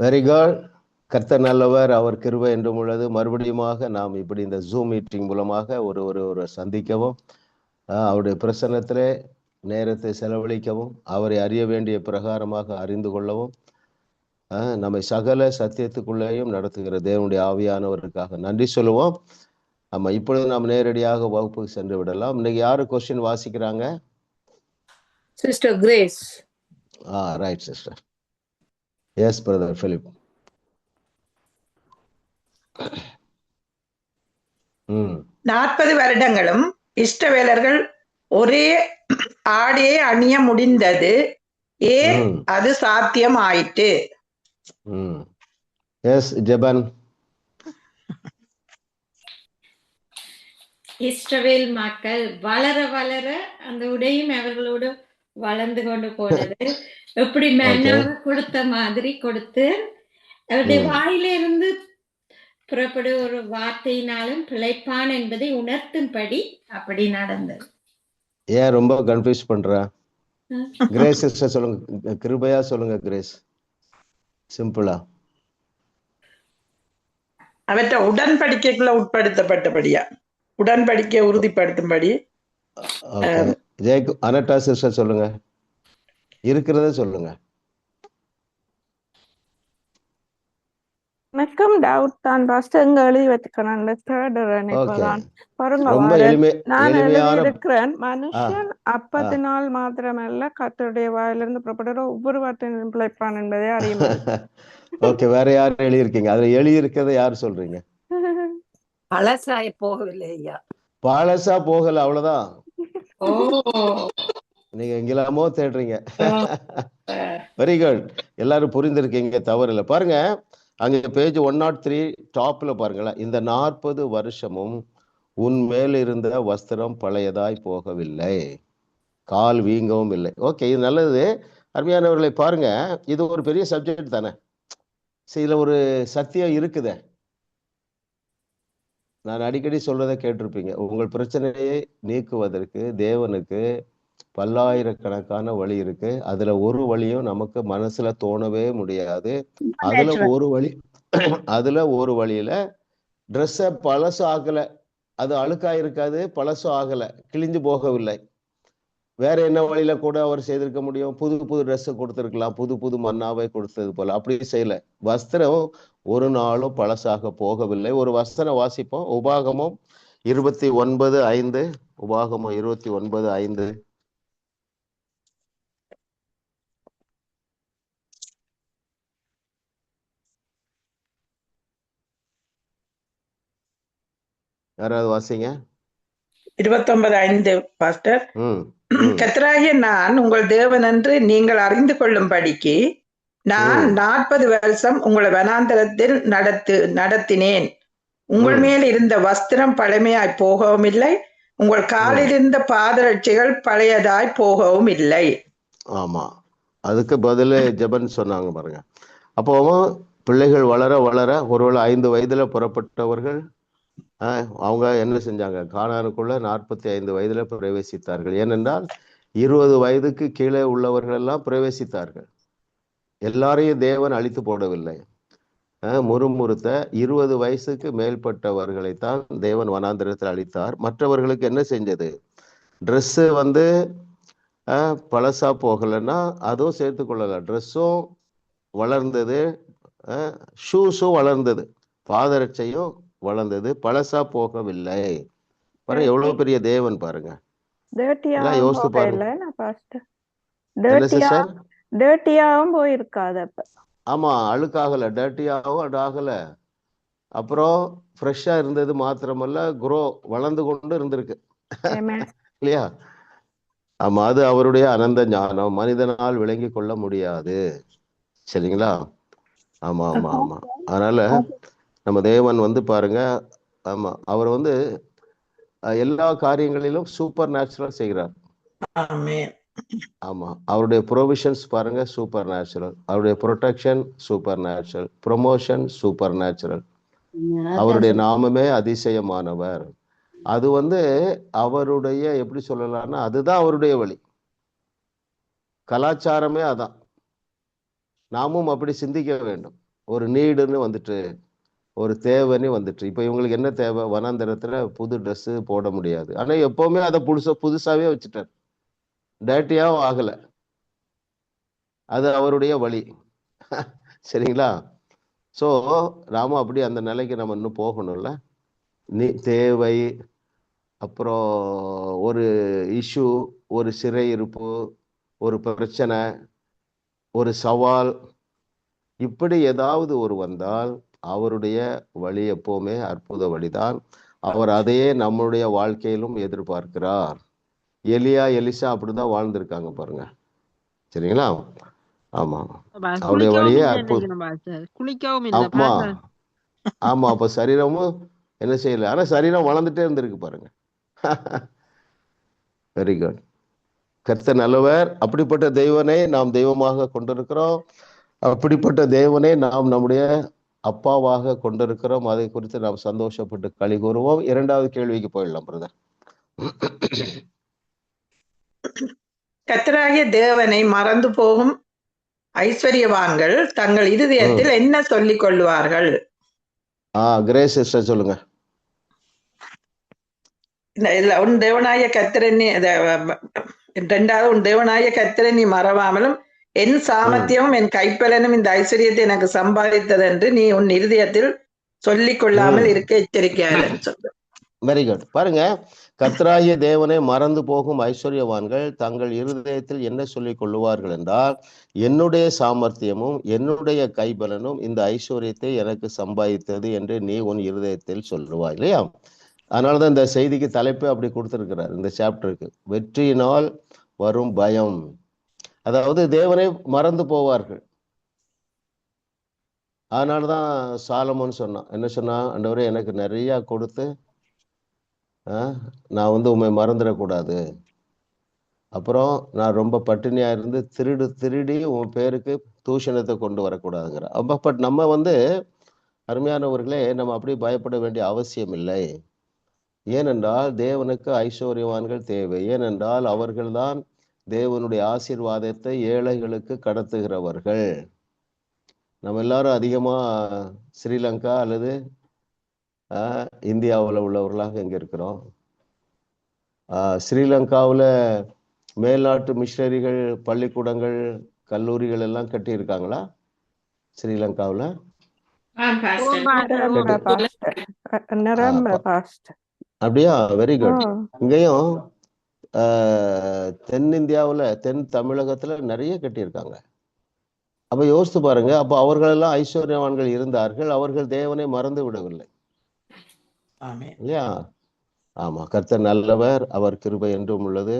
Very good. கர்த்தர் நல்லவர், அவர் கிருபை என்றும் உள்ளது. மறுபடியுமாக நாம் இப்படி இந்த ஜூம் மீட்டிங் மூலமாக ஒரு சந்திக்கவும், அவருடைய பிரசன்னத்திலே நேரத்தை செலவழிக்கவும், அவரை அறிய வேண்டிய பிரகாரமாக அறிந்து கொள்ளவும், நம்மை சகல சத்தியத்துக்குள்ளேயும் நடத்துகிற தேவனுடைய ஆவியானவருக்காக நன்றி சொல்லுவோம். ஆமா, இப்பொழுது நாம் நேரடியாக வகுப்புக்கு சென்று விடலாம். இன்னைக்கு யாரு கொஸ்டின் வாசிக்கிறாங்க? Sister Grace. Right sister. Yes brother Philip. 40 வருடங்களும் இஸ்ரவேலர்கள் ஒரே ஆடையை அணிய முடிந்தது. ஏன் அது சாத்தியம் ஆயிற்று? எஸ் ஜெபன். இஸ்ரவேல் மக்கள் வளர வளர அந்த உடையும் அவர்களோடு வளர்ந்து கொண்டு போனது. எப்படி மேனாக கொடுத்த மாதிரி கொடுத்து அவருடைய வாயிலிருந்து புறப்படும் ஒரு வார்த்தையினாலும் பிழைப்பான் என்பதை உணர்த்தும்படி அப்படி நடந்தது. ஏன் ரொம்ப கன்ஃபியூஸ் பண்ற? கிரேஸ் சிஸ்டர் சொல்லுங்க, கிருபையா சொல்லுங்க கிரேஸ், சிம்பிளா. அவற்றை உடன்படிக்கைக்குள்ள உட்படுத்தப்பட்டபடியா, உடன்படிக்கை உறுதிப்படுத்தும்படி. அனட்டா சிஸ்டர் சொல்லுங்க, இருக்கிறத சொல்லுங்க. வணக்கம், டவுட் தான் பாஸ்டர். இங்க எழுதி வச்சுக்கிறேன். ரொம்ப நான் எழுதியிருக்கிறேன். மனுஷன் அப்பத்தினால் மாத்திரமல்ல கர்த்தருடைய வாயிலிருந்து புறப்படுற ஒவ்வொரு வார்த்தையும் பிழைப்பான் என்பதை அறியும். ஓகே, வேற யாரும் எழுதியிருக்கீங்க? அதுல எழுதியிருக்கிறத யார் சொல்றீங்க? பழசாய போகவில்லை ஐயா. பழசா போகல, அவ்வளவுதான். நீங்க எங்கெல்லாமோ தேடுறீங்க. வெரி குட், எல்லாரும் புரிந்திருக்கீங்க, தவறு இல்லை. பாருங்க, அங்க பேஜ் 103 டாப்ல பாருங்களேன். இந்த 40 வருஷமும் உன் மேல் இருந்த வஸ்திரம் பழையதாய் போகவில்லை, கால் வீங்கவும் இல்லை. ஓகே, இது நல்லது. அருமையானவர்களை பாருங்க, இது ஒரு பெரிய சப்ஜெக்ட் தானே. இதுல ஒரு சத்தியம் இருக்குதே. நான் அடிக்கடி சொல்றதை கேட்டிருப்பீங்க. உங்கள் பிரச்சனையை நீக்குவதற்கு தேவனுக்கு பல்லாயிரக்கணக்கான வழி இருக்கு. அதுல ஒரு வழியும் நமக்கு மனசுல தோணவே முடியாது. அதுல ஒரு வழியில ட்ரெஸ்ஸ பழசு ஆகல, அது அழுக்கா இருக்காது, பழசு ஆகல, கிழிஞ்சு போகவில்லை. வேற என்ன வழியில கூட அவர் செய்திருக்க முடியும்? புது புது ட்ரெஸ் கொடுத்திருக்கலாம், புது புது மன்னாவை கொடுத்தது போல. அப்படி செய்யல. வஸ்திரம் ஒரு நாளும் பழசாக போகவில்லை. ஒரு வஸ்திரம் வாசிப்போம். உபாகமம் 29:5. உபாகமம் 29:5. யாராவது வாசிங்க. 29:5 பாஸ்டர். கர்த்தராகிய நான் உங்கள் தேவன் என்று நீங்கள் அறிந்து கொள்ளும்படிக்கு நான் 40 வருஷம் உங்களை வனாந்தரத்தில் நடத்தினேன். உங்கள் மேல் இருந்த வஸ்திரம் பழமையாய் போகவும் இல்லை, உங்கள் காலில் இருந்த பாதரட்சைகள் பழையதாய் போகவும் இல்லை. ஆமா, அதுக்கு பதிலே ஜெபன் சொன்னாங்க பாருங்க. அப்போ பிள்ளைகள் வளர வளர, ஒருவேளை 5 வயதுல புறப்பட்டவர்கள் அவங்க என்ன செஞ்சாங்க? கானானுக்குள்ள 45 வயதுல பிரவேசித்தார்கள். ஏனென்றால் 20 வயதுக்கு கீழே உள்ளவர்கள் எல்லாம் பிரவேசித்தார்கள். எல்லாரையும் தேவன் அழித்து போடவில்லை. முறுமுறுத்த 20 வயசுக்கு மேற்பட்டவர்களைத்தான் தேவன் வனாந்திரத்தில் அழித்தார். மற்றவர்களுக்கு என்ன செஞ்சது? ட்ரெஸ்ஸு பழசா போகலைன்னா அதுவும் சேர்த்து கொள்ளலாம். ட்ரெஸ்ஸும் வளர்ந்தது, ஷூஸும் வளர்ந்தது, பாதரட்சையும் வளர்ந்தது, பழசா போகவில்லை. பாருங்க, எவ்வளவு பெரிய தேவன் பாருங்க. யோசித்து பாருங்க. ஆமா, அழுக்காகல, டர்ட்டியாகவும் ஆகல. அப்புறம் ஃப்ரெஷ்ஷா இருந்தது மாத்திரமல்ல, வளர்ந்து கொண்டு இருந்திருக்கு இல்லையா? ஆமா, அது அவருடைய அனந்த ஞானம், மனிதனால் விளங்கி கொள்ள முடியாது. சரிங்களா? ஆமா ஆமா ஆமா. அதனால நம்ம தேவன் பாருங்க, ஆமா, அவர் எல்லா காரியங்களிலும் சூப்பர் நேச்சுரல் செய்கிறார். ஆமா, அவருடைய ப்ரொவிஷன்ஸ் பாருங்க, சூப்பர் நேச்சுரல். அவருடைய protection super natural, promotion super natural. அவருடைய நாமமே அதிசயமானவர். அது அவருடைய, எப்படி சொல்லலாம்னா, அதுதான் அவருடைய வழி. கலாச்சாரமே அதான். நாமும் அப்படி சிந்திக்க வேண்டும். ஒரு நீடுன்னு வந்துட்டு, ஒரு தேவைன்னு வந்துட்டு. இப்ப இவங்களுக்கு என்ன தேவை? வனாந்தரத்துல புது ட்ரெஸ் போட முடியாது. ஆனா எப்பவுமே அதை புதுசாவே வச்சுட்டார். டேட்டியாவும் ஆகல. அது அவருடைய வழி. சரிங்களா? சோ நாம அப்படி அந்த நிலைக்கு நம்ம இன்னும் போகணும்ல. தேவை, அப்புறம் ஒரு இஷ்யூ, ஒரு சிறையிருப்பு, ஒரு பிரச்சனை, ஒரு சவால், இப்படி ஏதாவது ஒரு வந்தால் அவருடைய வழி எப்பவுமே அற்புத வழிதான். அவர் அதையே நம்முடைய வாழ்க்கையிலும் எதிர்பார்க்கிறார். எலியா, எலிசா அப்படிதான் வாழ்ந்திருக்காங்க பாருங்க. சரிங்களா? ஆமா, அவருடைய வழியே அற்புதம். ஆமா ஆமா. அப்ப சரீரமும் என்ன செய்யல, ஆனா சரீரம் வளர்ந்துட்டே இருந்திருக்கு பாருங்க. Very good. கர்த்தர் நல்லவர். அப்படிப்பட்ட தெய்வனை நாம் தெய்வமாக கொண்டிருக்கிறோம். அப்படிப்பட்ட தேவனை நாம் நம்முடைய அப்பாவாக கொண்டிருக்கிறோம். அதை குறித்து நாம் சந்தோஷப்பட்டு களி கூறுவோம். இரண்டாவது கேள்விக்கு போயிடலாம் பிரதர். கர்த்தராகிய தேவனை மறந்து போகும் ஐஸ்வர்யவான்கள் தங்கள் இருதயத்தில் என்ன சொல்லிக் கொள்வார்கள்? கிரேஸ் சிஸ்டர் சொல்லுங்க. உன் தேவனாய கர்த்தரனி, இரண்டாவது, உன் தேவனாய கர்த்தரனி மறவாமலும் என் சாமர்த்தியமும் என் கைப்பலனும் இந்த ஐஸ்வர்யத்தை எனக்கு சம்பாதித்தது என்று நீ உன் இருதயத்தில் சொல்லிக் கொள்ளாமல் இருக்க எச்சரிக்கையாக சொல்லு. Very good. பாருங்க, கர்த்தராகிய தேவனை மறந்து போகும் ஐஸ்வர்யவான்கள் தங்கள் இருதயத்தில் என்ன சொல்லிக் கொள்ளுவார்கள் என்றால், என்னுடைய சாமர்த்தியமும் என்னுடைய கைபலனும் இந்த ஐஸ்வர்யத்தை எனக்கு சம்பாதித்தது என்று நீ உன் இருதயத்தில் சொல்லுவாய். இல்லையா? அதனாலதான் இந்த செய்திக்கு தலைப்பு அப்படி கொடுத்திருக்கிறார் இந்த சாப்டருக்கு. வெற்றியினால் வரும் பயம். அதாவது தேவனை மறந்து போவார்கள். அதனாலதான் சாலமோன் சொன்னான், என்ன சொன்னா, ஆண்டவரே எனக்கு நிறைய கொடுத்து நான் உண்மை மறந்துடக்கூடாது. அப்புறம் நான் ரொம்ப பட்டினியா இருந்து திருடி உன் பேருக்கு தூஷணத்தை கொண்டு வரக்கூடாதுங்கிற. பட் நம்ம அருமையானவர்களே, நம்ம அப்படி பயப்பட வேண்டிய அவசியம் இல்லை. ஏனென்றால் தேவனுக்கு ஐஸ்வர்யவான்கள் தேவை. ஏனென்றால் அவர்கள்தான் தேவனுடைய ஆசீர்வாதத்தை ஏழைகளுக்கு கடத்துகிறவர்கள். நம்ம எல்லாரும் அதிகமா ஸ்ரீலங்கா அல்லது இந்தியாவில் உள்ளவர்களாக இங்க இருக்கிறோம். ஸ்ரீலங்காவில் மேல்நாட்டு மிஷனரிகள் பள்ளிக்கூடங்கள் கல்லூரிகள் எல்லாம் கட்டி இருக்காங்களா? ஸ்ரீலங்காவில் அப்படியா? Very good. இங்கேயும் தென்னிந்தியாவில் தென் தமிழகத்துல நிறைய கட்டியிருக்காங்க. அப்ப யோசித்து பாருங்க. அப்ப அவர்களெல்லாம் ஐஸ்வர்யவான்கள் இருந்தார்கள். அவர்கள் தேவனை மறந்து விடவில்லை. இல்லையா? ஆமா. கர்த்தர் நல்லவர், அவர் கிருபை என்றும் உள்ளது.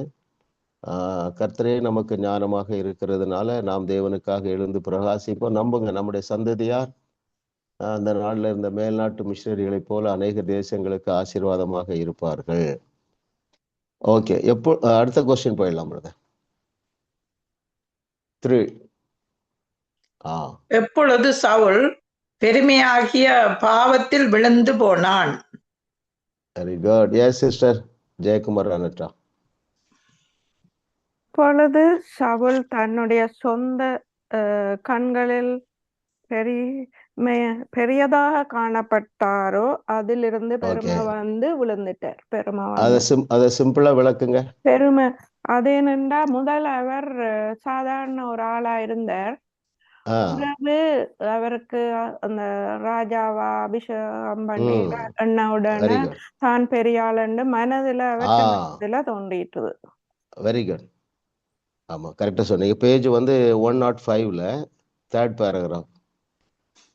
கர்த்தரே நமக்கு ஞானமாக இருக்கிறதுனால நாம் தேவனுக்காக எழுந்து பிரகாசிப்போம். நம்புங்க, நம்முடைய சந்ததியார் அந்த நாட்டில் இருந்த மேல்நாட்டு மிஷனரிகளைப் போல அநேக தேசங்களுக்கு ஆசீர்வாதமாக இருப்பார்கள். ஓகே, அடுத்த கொஸ்டின் போயிடலாம் பிரதர். 3. எப்பொழுது சவுல் பெருமையாகிய பாவத்தில் விழுந்து போனான்? Very good. Yes sister Jayakumar அனட்டா. பொழுது சவுல் தன்னுடைய சொந்த கண்களில் பெரியதாக காணப்பட்டாரோ அதிலிருந்து பெருமை விழுந்துட்டார். அதை சிம்பிளா விளக்குங்க. பெருமை அதேனென்றா, முதல் அவர் சாதாரண ஒரு ஆளா இருந்தார். பிறகு அவருக்கு அந்த ராஜாவா அபிஷேகம் பண்ணி எண்ணவுடனே தான் பெரிய ஆளுன்னு மனதுல தோன்றிட்டுது. Very good. ஆமா, கரெக்டா சொன்னீங்க. பேஜ் 105ல 3rd பேராகிராஃப்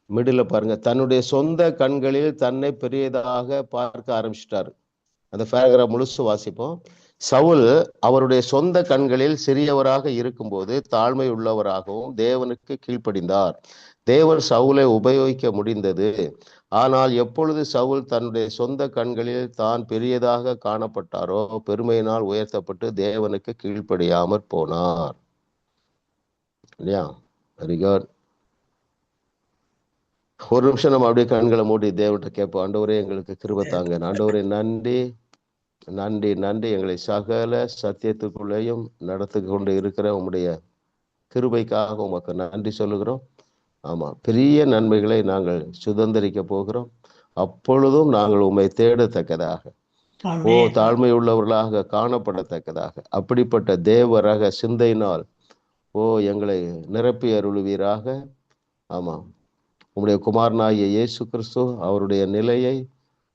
மிடில் பாருங்க. தன்னுடைய சொந்த கண்களில் தன்னை பெரியதாக பார்க்க ஆரம்பிச்சிட்டாரு. அந்த பேராகிராஃப் முழுசு வாசிப்போம். சவுல் அவருடைய சொந்த கண்களில் சிறியவராக இருக்கும்போது தாழ்மை உள்ளவராகவும் தேவனுக்கு கீழ்ப்படிந்தார். தேவன் சவுலை உபயோகிக்க முடிந்தது. ஆனால் எப்பொழுது சவுல் தன்னுடைய சொந்த கண்களில் தான் பெரியதாக காணப்பட்டாரோ பெருமையினால் உயர்த்தப்பட்டு தேவனுக்கு கீழ்ப்படியாமற் போனார். இல்லையா? Very good. ஒரு நிமிஷம் நம்ம அப்படியே கண்களை மூடி தேவன்கிட்ட கேட்போம். ஆண்டவரே எங்களுக்கு கிருபை தாங்க. ஆண்டவரே நன்றி நன்றி நன்றி. எங்களை சகல சத்தியத்துக்குள்ளேயும் நடத்தி கொண்டு இருக்கிற உங்களுடைய கிருபைக்காக உமக்கு நன்றி சொல்லுகிறோம். ஆமா, பெரிய நன்மைகளை நாங்கள் சுதந்திரிக்க போகிறோம். அப்பொழுதும் நாங்கள் உம்மை தேடத்தக்கதாக, தாழ்மை உள்ளவர்களாக காணப்படத்தக்கதாக, அப்படிப்பட்ட தேவ ரக சிந்தையினால் எங்களை நிரப்பி அருளுவீராக. ஆமா, உம்முடைய குமாரனாகிய இயேசு கிறிஸ்து அவருடைய நிலையை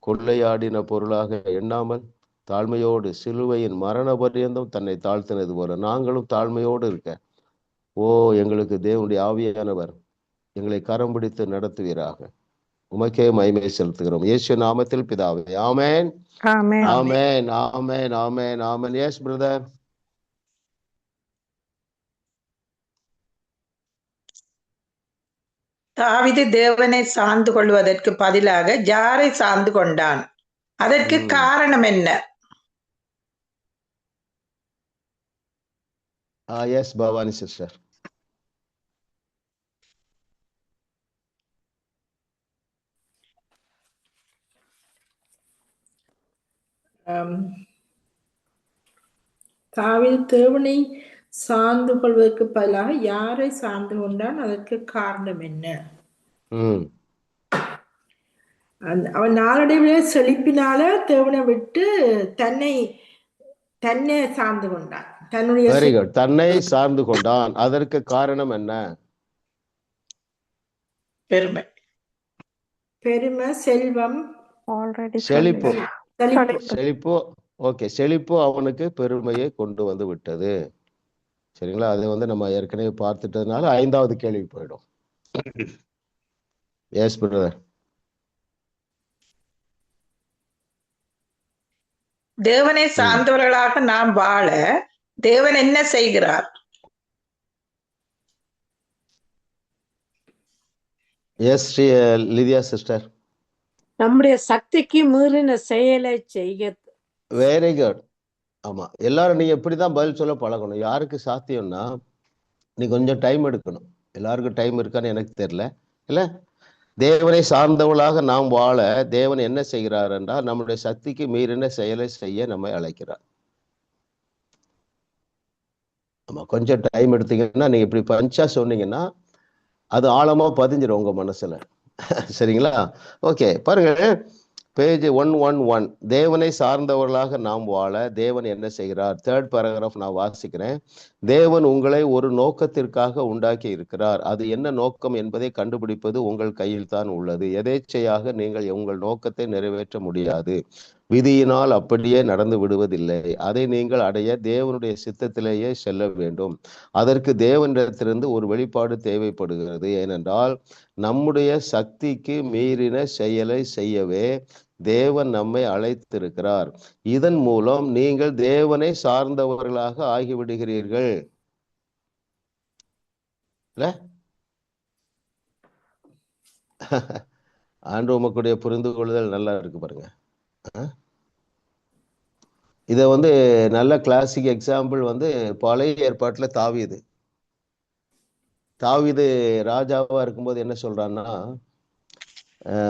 கொள்ளையாடின பொருளாக எண்ணாமல் தாழ்மையோடு சிலுவையின் மரண பரியந்தம் தன்னை தாழ்த்தினது போல நாங்களும் தாழ்மையோடு இருக்க எங்களுக்கு தேவனுடைய ஆவியானவர் எங்களை கரம் பிடித்து நடத்துவீராக. உமக்கே மகிமை செலுத்துகிறோம் இயேசு நாமத்தில் பிதாவே. ஆமென், ஆமென், ஆமென், ஆமென், ஆமென். Yes brother. தாவீது தேவனை சார்ந்து கொள்வதற்கு பதிலாக யாரை சார்ந்து கொண்டான்? அதற்கு காரணம் என்ன? Yes Bhavani sister. தாவீது தேவனை சார்ந்து கொள்வதற்கு பதிலாக யாரை சார்ந்து கொண்டான்? அதற்கு காரணம் என்ன? அவன் நாளடைவிலே செழிப்பினால தேவனை விட்டு தன்னை சார்ந்து கொண்டான். தன்னை சார்ந்து கொண்டான். அதற்கு காரணம் என்ன? பெருமை, செல்வம், செழிப்பு. ஓகே, செழிப்பு அவனுக்கு பெருமையை கொண்டு வந்து விட்டது. சரிங்களா? அதை நம்ம ஏற்கனவே பார்த்துட்டதுனால 5வது கேள்வி போயிடும். Yes brother. தேவனை சார்ந்தவர்களாக நாம் வாழ தேவன் என்ன செய்கிறார்? Yes Lydia sister. நம்முடைய சக்திக்கு மீறின செயலை செய்ய. Very good. ஆமா, எல்லாரும் நீங்க எப்படிதான் பதில் சொல்ல பழகணும். யாருக்கு சாத்தியம்னா நீ கொஞ்சம் டைம் எடுக்கணும். எல்லாருக்கும் டைம் இருக்கான்னு எனக்கு தெரியல. இல்ல, தேவனை சார்ந்தவளாக நாம் வாழ தேவன் என்ன செய்கிறார் என்றால் நம்முடைய சக்திக்கு மீறின செயலை செய்ய நம்மை அழைக்கிறார். ஆமா, கொஞ்சம் டைம் எடுத்தீங்கன்னா நீங்க இப்படி பஞ்சா சொன்னீங்கன்னா அது ஆழமா பதிஞ்சிடும் உங்க மனசுல. சரிங்களா? ஓகே, பாருங்க பேஜ் 111. தேவனை சார்ந்தவர்களாக நாம் வாழ தேவன் என்ன செய்கிறார்? 3rd paragraph நான் வாசிக்கிறேன். தேவன் உங்களை ஒரு நோக்கத்திற்காக உண்டாக்கி இருக்கிறார். அது என்ன நோக்கம் என்பதை கண்டுபிடிப்பது உங்கள் கையில் தான் உள்ளது. எதேச்சையாக நீங்கள் உங்கள் நோக்கத்தை நிறைவேற்ற முடியாது. விதியினால் அப்படியே நடந்து விடுவதில்லை. அதை நீங்கள் அடைய தேவனுடைய சித்தத்திலேயே செல்ல வேண்டும். அதற்கு தேவனிடத்திலிருந்து ஒரு வெளிப்பாடு தேவைப்படுகிறது. ஏனென்றால் நம்முடைய சக்திக்கு மீறின செயலை செய்யவே தேவன் நம்மை அழைத்திருக்கிறார். இதன் மூலம் நீங்கள் தேவனை சார்ந்தவர்களாக ஆகிவிடுகிறீர்கள். ஆண்டு உமக்குடைய புரிந்து கொள்ளுதல் நல்லா இருக்கு பாருங்க. இத நல்ல கிளாசிக் எக்ஸாம்பிள் பழைய ஏற்பாட்டுல தாவீது ராஜாவா இருக்கும்போது என்ன சொல்றான்னா,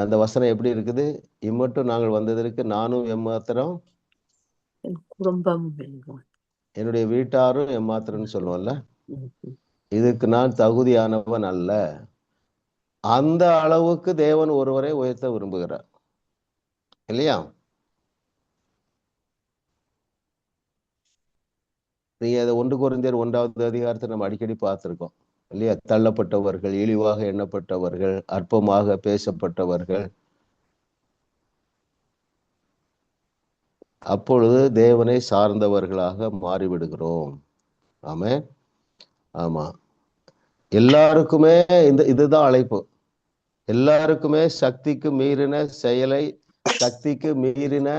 அந்த வசனம் எப்படி இருக்குது? இம்மட்டும் நாங்கள் வந்ததற்கு நானும் எம்மாத்திரம் குடும்பம் என்னுடைய வீட்டாரும் எம்மாத்திரம்னு சொல்லுவோம்ல, இதுக்கு நான் தகுதியானவன் அல்ல. அந்த அளவுக்கு தேவன் ஒருவரை உயர்த்த விரும்புகிறார் இல்லையா? நீங்க அதை 1 கொரிந்தியர் 1வது அதிகாரத்தை நம்ம அடிக்கடி பார்த்திருக்கோம் இல்லையா? தள்ளப்பட்டவர்கள், இழிவாக எண்ணப்பட்டவர்கள், அற்பமாக பேசப்பட்டவர்கள், அப்பொழுது தேவனை சார்ந்தவர்களாக மாறிவிடுகிறோம். ஆமென். ஆமா, எல்லாருக்குமே இதுதான் அழைப்பு. எல்லாருக்குமே சக்திக்கு மீறின செயலை, சக்திக்கு மீறின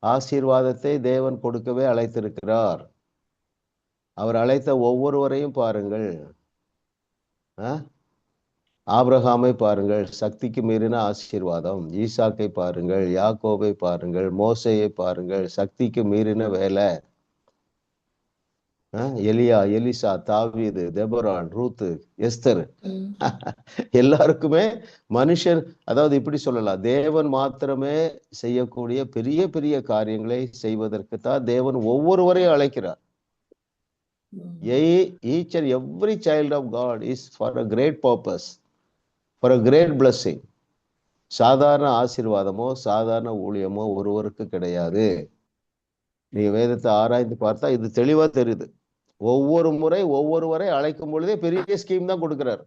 ஆசீர்வாதத்தை தேவன் கொடுக்கவே அழைத்திருக்கிறார். அவர் அழைத்த ஒவ்வொருவரையும் பாருங்கள். ஆபிரகாமை பாருங்கள், சக்திக்கு மீறின ஆசீர்வாதம். ஈசாக்கை பாருங்கள், யாக்கோபை பாருங்கள், மோசையை பாருங்கள், சக்திக்கு மீறின வேலை. எலியா, எலிசா, தாவீது, தெபோரான், ரூத்து, எஸ்தர், எல்லாருக்குமே மனுஷன், அதாவது இப்படி சொல்லலாம், தேவன் மாத்திரமே செய்யக்கூடிய பெரிய பெரிய காரியங்களை செய்வதற்கு தான் தேவன் ஒவ்வொருவரையும் அழைக்கிறார். Each and every child of God is for a great purpose. For a great blessing. சாதாரண ஆசீர்வாதமோ சாதாரண ஊழியமோ ஒருவருக்கு கிடையாது. நீங்க வேதத்தை ஆராய்ந்து பார்த்தா இது தெளிவா தெரியுது. ஒவ்வொரு முறை ஒவ்வொருவரை அழைக்கும் பொழுதே பெரிய ஸ்கீம் தான் கொடுக்கிறார்.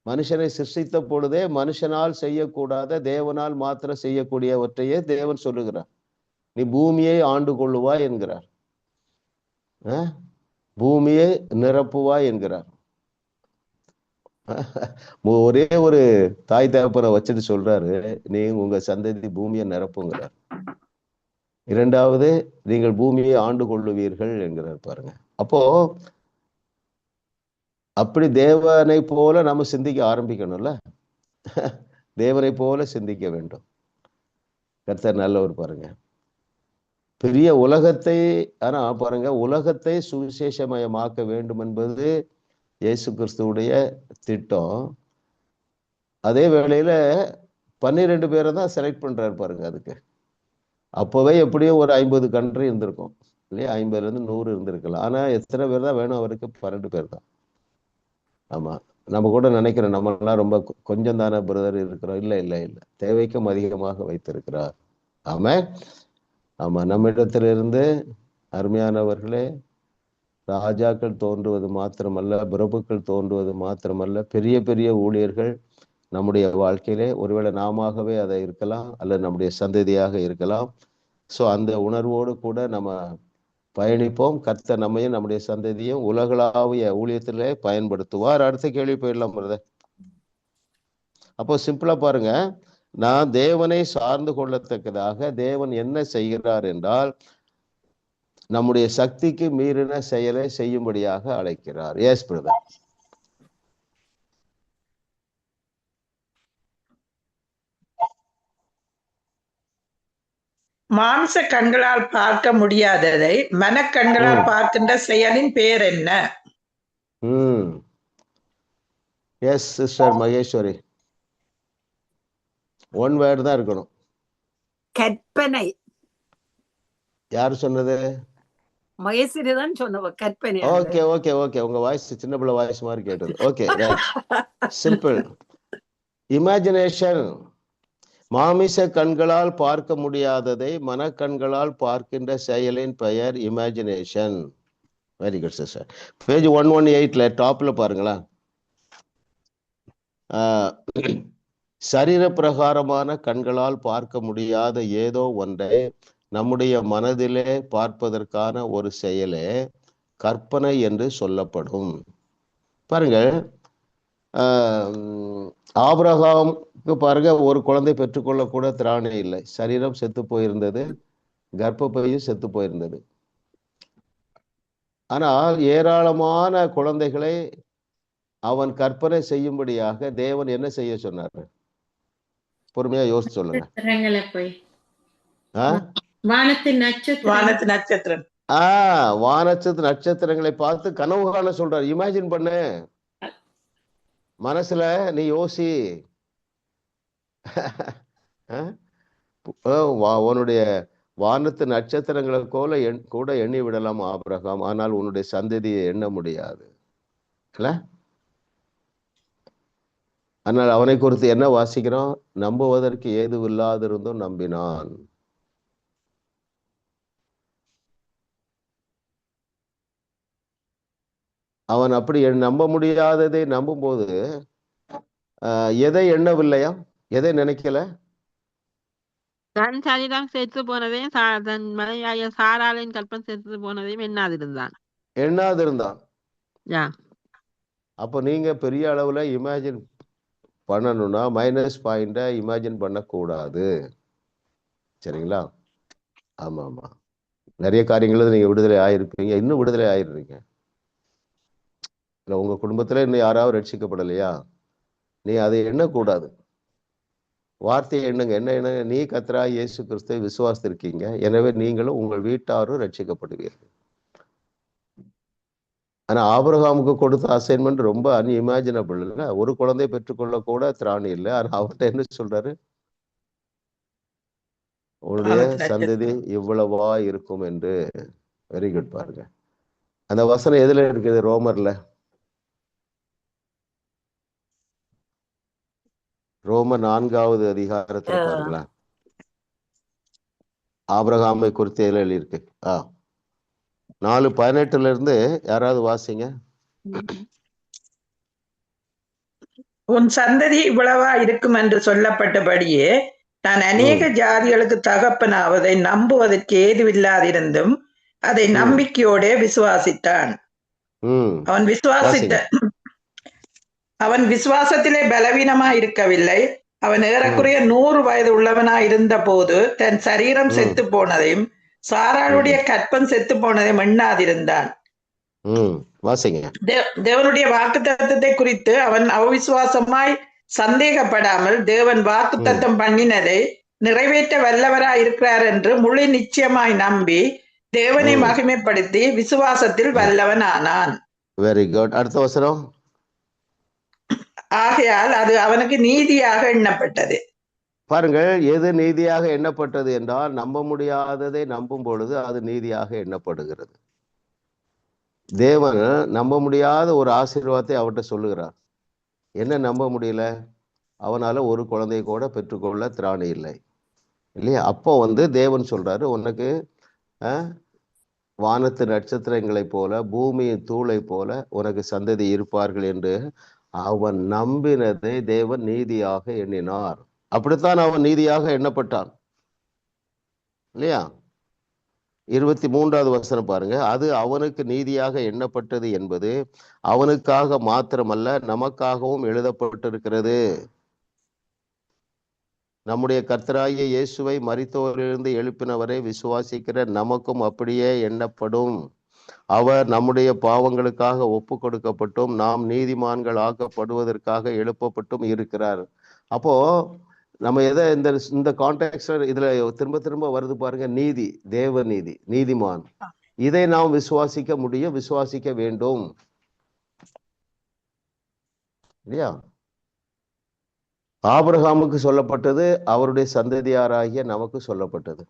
மனுஷனை சிருஷ்டித்த பொழுதே மனுஷனால் செய்யக்கூடாத தேவனால் மாத்திரம் செய்யக்கூடியவற்றையே தேவன் சொல்லுகிறார். நீ பூமியை ஆண்டு கொள்ளுவாய் என்கிறார். பூமியை நிரப்புவாய் என்கிறார். ஒரே ஒரு தாய் தகப்பனை வச்சுட்டு சொல்றாரு, நீங்க உங்க சந்ததி பூமியை நிரப்புங்கிறார். இரண்டாவது, நீங்கள் பூமியை ஆண்டு கொள்ளுவீர்கள் என்கிறார். பாருங்க, அப்போ அப்படி தேவனை போல நம்ம சிந்திக்க ஆரம்பிக்கணும்ல. தேவனை போல சிந்திக்க வேண்டும். கர்த்தர் நல்லவர். பாருங்க, பெரிய உலகத்தை, ஆனா பாருங்க, உலகத்தை சுவிசேஷமயமாக்க வேண்டும் என்பது இயேசு கிறிஸ்துவுடைய திட்டம். அதே வேளையில 12 பேரை தான் செலக்ட் பண்றாரு. பாருங்க, அதுக்கு அப்பவே எப்படியும் ஒரு 50 கண்ட்ரி இருந்திருக்கும் இல்லையா? 50லேருந்து 100 இருந்திருக்கலாம். ஆனா எத்தனை பேர் தான் வேணும் அவருக்கு? 12 பேர் தான். ஆமா, நம்ம கூட நினைக்கிறோம் நம்மளாம் ரொம்ப கொஞ்சம் தானே பிரதர் இருக்கிறோம். இல்லை இல்லை இல்லை, தேவைக்கும் அதிகமாக வைத்திருக்கிறார். ஆமா ஆமா, நம்மிடத்திலிருந்து அருமையானவர்களே, ராஜாக்கள் தோன்றுவது மாத்திரமல்ல, பிரபுக்கள் தோன்றுவது மாத்திரமல்ல, பெரிய பெரிய ஊழியர்கள் நம்முடைய வாழ்க்கையிலே ஒருவேளை நாமவே அதை இருக்கலாம், அல்லது நம்முடைய சந்ததியாக இருக்கலாம். ஸோ அந்த உணர்வோடு கூட நம்ம பயணிப்போம். கர்த்தர் நம்மையும் நம்முடைய சந்ததியும் உலகளாவிய ஊழியத்திலே பயன்படுத்துவார். அடுத்த கேள்வி போயிடலாம் பிரதர். அப்போ சிம்பிளா பாருங்க, நான் தேவனை சார்ந்து கொள்ளத்தக்கதாக தேவன் என்ன செய்கிறார் என்றால், நம்முடைய சக்திக்கு மீறின செயலை செய்யும்படியாக அழைக்கிறார். Yes brother. மாம்ச கண்களால் பார்க்க முடியாததை மனக்கண்களால் பார்க்கின்ற செயலின் பெயர் என்ன? Yes sister Maheswari, one word தான் இருக்கணும். கற்பனை. யாரு சொன்னது? மகேஸ்வரி தான் சொன்னவ. கற்பனை. ஓகே ஓகே ஓகே, உங்க வாய்ஸ் சின்ன பிள்ளை வாய்ஸ் மாதிரி கேட்டது. Okay, simple. இமேஜினேஷன். மாமிச கண்களால் பார்க்க முடியாததை மனக்கண்களால் பார்க்கின்ற செயலின் பெயர் imagination. Very good sister. Page 118ல டாப்ல பாருங்களா, சரீர பிரகாரமான கண்களால் பார்க்க முடியாத ஏதோ ஒன்றை நம்முடைய மனதிலே பார்ப்பதற்கான ஒரு செயலே கற்பனை என்று சொல்லப்படும். பாருங்க, ஆபிரகாமுக்கு பாருங்க, ஒரு குழந்தை பெற்றுக்கொள்ள கூட திராணி இல்லை. சரீரம் செத்து போயிருந்தது, கர்ப்பப்பையும் செத்து போயிருந்தது. ஆனால் ஏராளமான குழந்தைகளை அவன் கற்பனை செய்யும்படியாக தேவன் என்ன செய்ய சொன்னார்? பொறுமையா யோசிச்சு சொல்லுங்க. வானத்து நட்சத்திரங்களை பார்த்து கனவு காண சொல்றார். இமேஜின் பண்ணு, மனசுல நீ யோசி. உன்னுடைய வானத்து நட்சத்திரங்களை போல கூட எண்ணி விடலாம் ஆபிரகாம், ஆனால் உன்னுடைய சந்ததியை எண்ண முடியாது. ஆனால் அவனை குறித்து என்ன வாசிக்கிறோம்? நம்புவதற்கு ஏதுவில்லாதிருந்தும் நம்பினான். அவன் அப்படி நம்ப முடியாததை நம்பும் போது எதை எண்ணவில்லையா? எதை நினைக்கல? தன் சரீரம் செத்து போனதையும் தன் மனைவியாகிய சாராளின் கற்பம் செத்து போனதையும் எண்ணாதிருந்தான். அப்போ நீங்க பெரிய அளவுல இமேஜின் பண்ணணும்னா மைனஸ் பாயிண்ட இமேஜின் பண்ணக்கூடாது. சரிங்களா? ஆமா ஆமா, நிறைய காரியங்கள் நீங்க விடுதலை ஆயிருப்பீங்க, இன்னும் விடுதலை ஆயிருந்தீங்க. இல்லை, உங்க குடும்பத்துல இன்னும் யாராவது ரட்சிக்கப்படலையா? நீ அதை எண்ணக்கூடாது. வார்த்தையை எண்ணுங்க. என்ன எண்ண? நீ கர்த்தராகிய இயேசு கிறிஸ்துவை விசுவாசித்திருக்கீங்க, எனவே நீங்களும் உங்கள் வீட்டாரும் ரட்சிக்கப்படுவீர்கள். ஆனா ஆபிரகாமுக்கு கொடுத்த அசைன்மெண்ட் ரொம்ப அன்இமேஜினபிள் இல்லை. ஒரு குழந்தை பெற்றுக்கொள்ள கூட திராணி இல்லை. ஆனா அவர்கிட்ட என்ன சொல்றாரு? உன்னுடைய சந்ததி இவ்வளவா இருக்கும் என்று. Very good. பாருங்க, அந்த வசனம் எதுல இருக்குது? ரோமர்ல. ரோமர் 4வது அதிகாரத்துல பாருங்களேன், ஆபிரகாமை குறித்து எழுதியிருக்கு. 4:18 யாராவது வாசிங்க. உன் சந்ததி இவ்வளவா இருக்கும் என்று சொல்லப்பட்டபடியே நான் அநேக ஜாதிகளுக்கு தகப்பனாவதை நம்புவதற்கு ஏதுவில்லாதிருந்தும் அதை நம்பிக்கையோட விசுவாசித்தான். அவன் விசுவாசத்திலே பலவீனமா இருக்கவில்லை. அவன் ஏறக்குறைய 100 வயது உள்ளவனாய் இருந்த போது தன் சரீரம் செத்து போனதையும் சாராளுடைய கற்பம் செத்து போனதையும் எண்ணாதிருந்தான். தேவனுடைய வாக்குத்தத்தத்தை குறித்து அவன் அவிசுவாசமாய் சந்தேகப்படாமல் தேவன் வாக்குத்தத்தம் பண்ணினதை நிறைவேற்ற வல்லவராய் இருக்கிறார் என்று முழு நிச்சயமாய் நம்பி தேவனை மகிமைப்படுத்தி விசுவாசத்தில் வல்லவன் ஆனான். Very good. அடுத்த வசனம். ஆகையால் அது அவனுக்கு நீதியாக எண்ணப்பட்டது. பாருங்கள், எது நீதியாக எண்ணப்பட்டது என்றால் நம்ப முடியாததை நம்பும் பொழுது அது நீதியாக எண்ணப்படுகிறது. தேவன் நம்ப முடியாத ஒரு ஆசீர்வாதத்தை அவர்கிட்ட சொல்லுகிறார். என்ன நம்ப முடியல? அவனால ஒரு குழந்தையை கூட பெற்றுக்கொள்ள திராணி இல்லை இல்லையா? அப்போ தேவன் சொல்றாரு, உனக்கு வானத்து நட்சத்திரங்களை போல பூமியின் தூளை போல உனக்கு சந்ததி இருப்பார்கள் என்று அவன் நம்பினதை தேவன் நீதியாக எண்ணினார். அப்படித்தான் அவன் நீதியாக எண்ணப்பட்டான் இல்லையா? 23வது வசனம் பாருங்க. அது அவனுக்கு நீதியாக எண்ணப்பட்டது என்பது அவனுக்காக மாத்திரமல்ல நமக்காகவும் எழுதப்பட்டிருக்கிறது. நம்முடைய கர்த்தராகிய இயேசுவை மரித்தோரிலிருந்து எழுப்பினவரை விசுவாசிக்கிற நமக்கும் அப்படியே எண்ணப்படும். அவர் நம்முடைய பாவங்களுக்காக ஒப்பு கொடுக்கப்பட்டும் நாம் நீதிமான்கள் ஆக்கப்படுவதற்காக எழுப்பப்பட்டும் இருக்கிறார். அப்போ நம்ம எதை இந்த கான்டெக்ஸ்ட் இதுல திரும்ப திரும்ப வருது பாருங்க, நீதி, தேவ நீதி, நீதிமான். இதை நாம் விசுவாசிக்க முடியும், விசுவாசிக்க வேண்டும் இல்லையா? ஆபிரகாமுக்கு சொல்லப்பட்டது, அவருடைய சந்ததியாராகிய நமக்கு சொல்லப்பட்டது.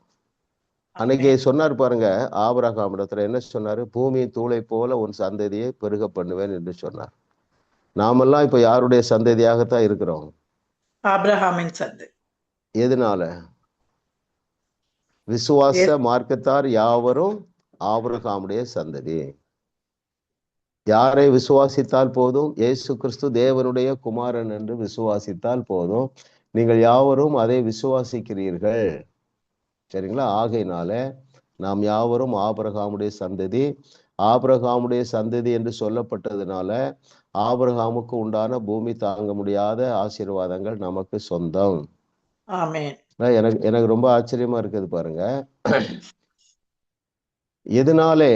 அன்னைக்கு சொன்னார் பாருங்க, ஆபிரகாம் இடத்துல என்ன சொன்னாரு? பூமியின் தூளை போல உன் சந்ததியை பெருக பண்ணுவேன் என்று சொன்னார். நாமெல்லாம் இப்ப யாருடைய சந்ததியாகத்தான் இருக்கிறோம்? ஆபிரகாமின் சந்ததி. எதனால? விசுவாச மார்க்கத்தார் யாவரும் ஆபிரகாமுடைய சந்ததி. யாரை விசுவாசித்தால் போதும்? இயேசு கிறிஸ்து தேவனுடைய குமாரன் என்று விசுவாசித்தால் போதும். நீங்கள் யாவரும் அதை விசுவாசிக்கிறீர்கள், சரிங்களா? ஆகையினால நாம் யாவரும் ஆபிரகாமுடைய சந்ததி. ஆபிரகாமுடைய சந்ததி என்று சொல்லப்பட்டதுனால ஆபிரகாமுக்கு உண்டான பூமி தாங்க முடியாத ஆசீர்வாதங்கள் நமக்கு சொந்தம். எனக்கு ரொம்ப ஆச்சரியமா இருக்குது பாருங்க. எதனாலே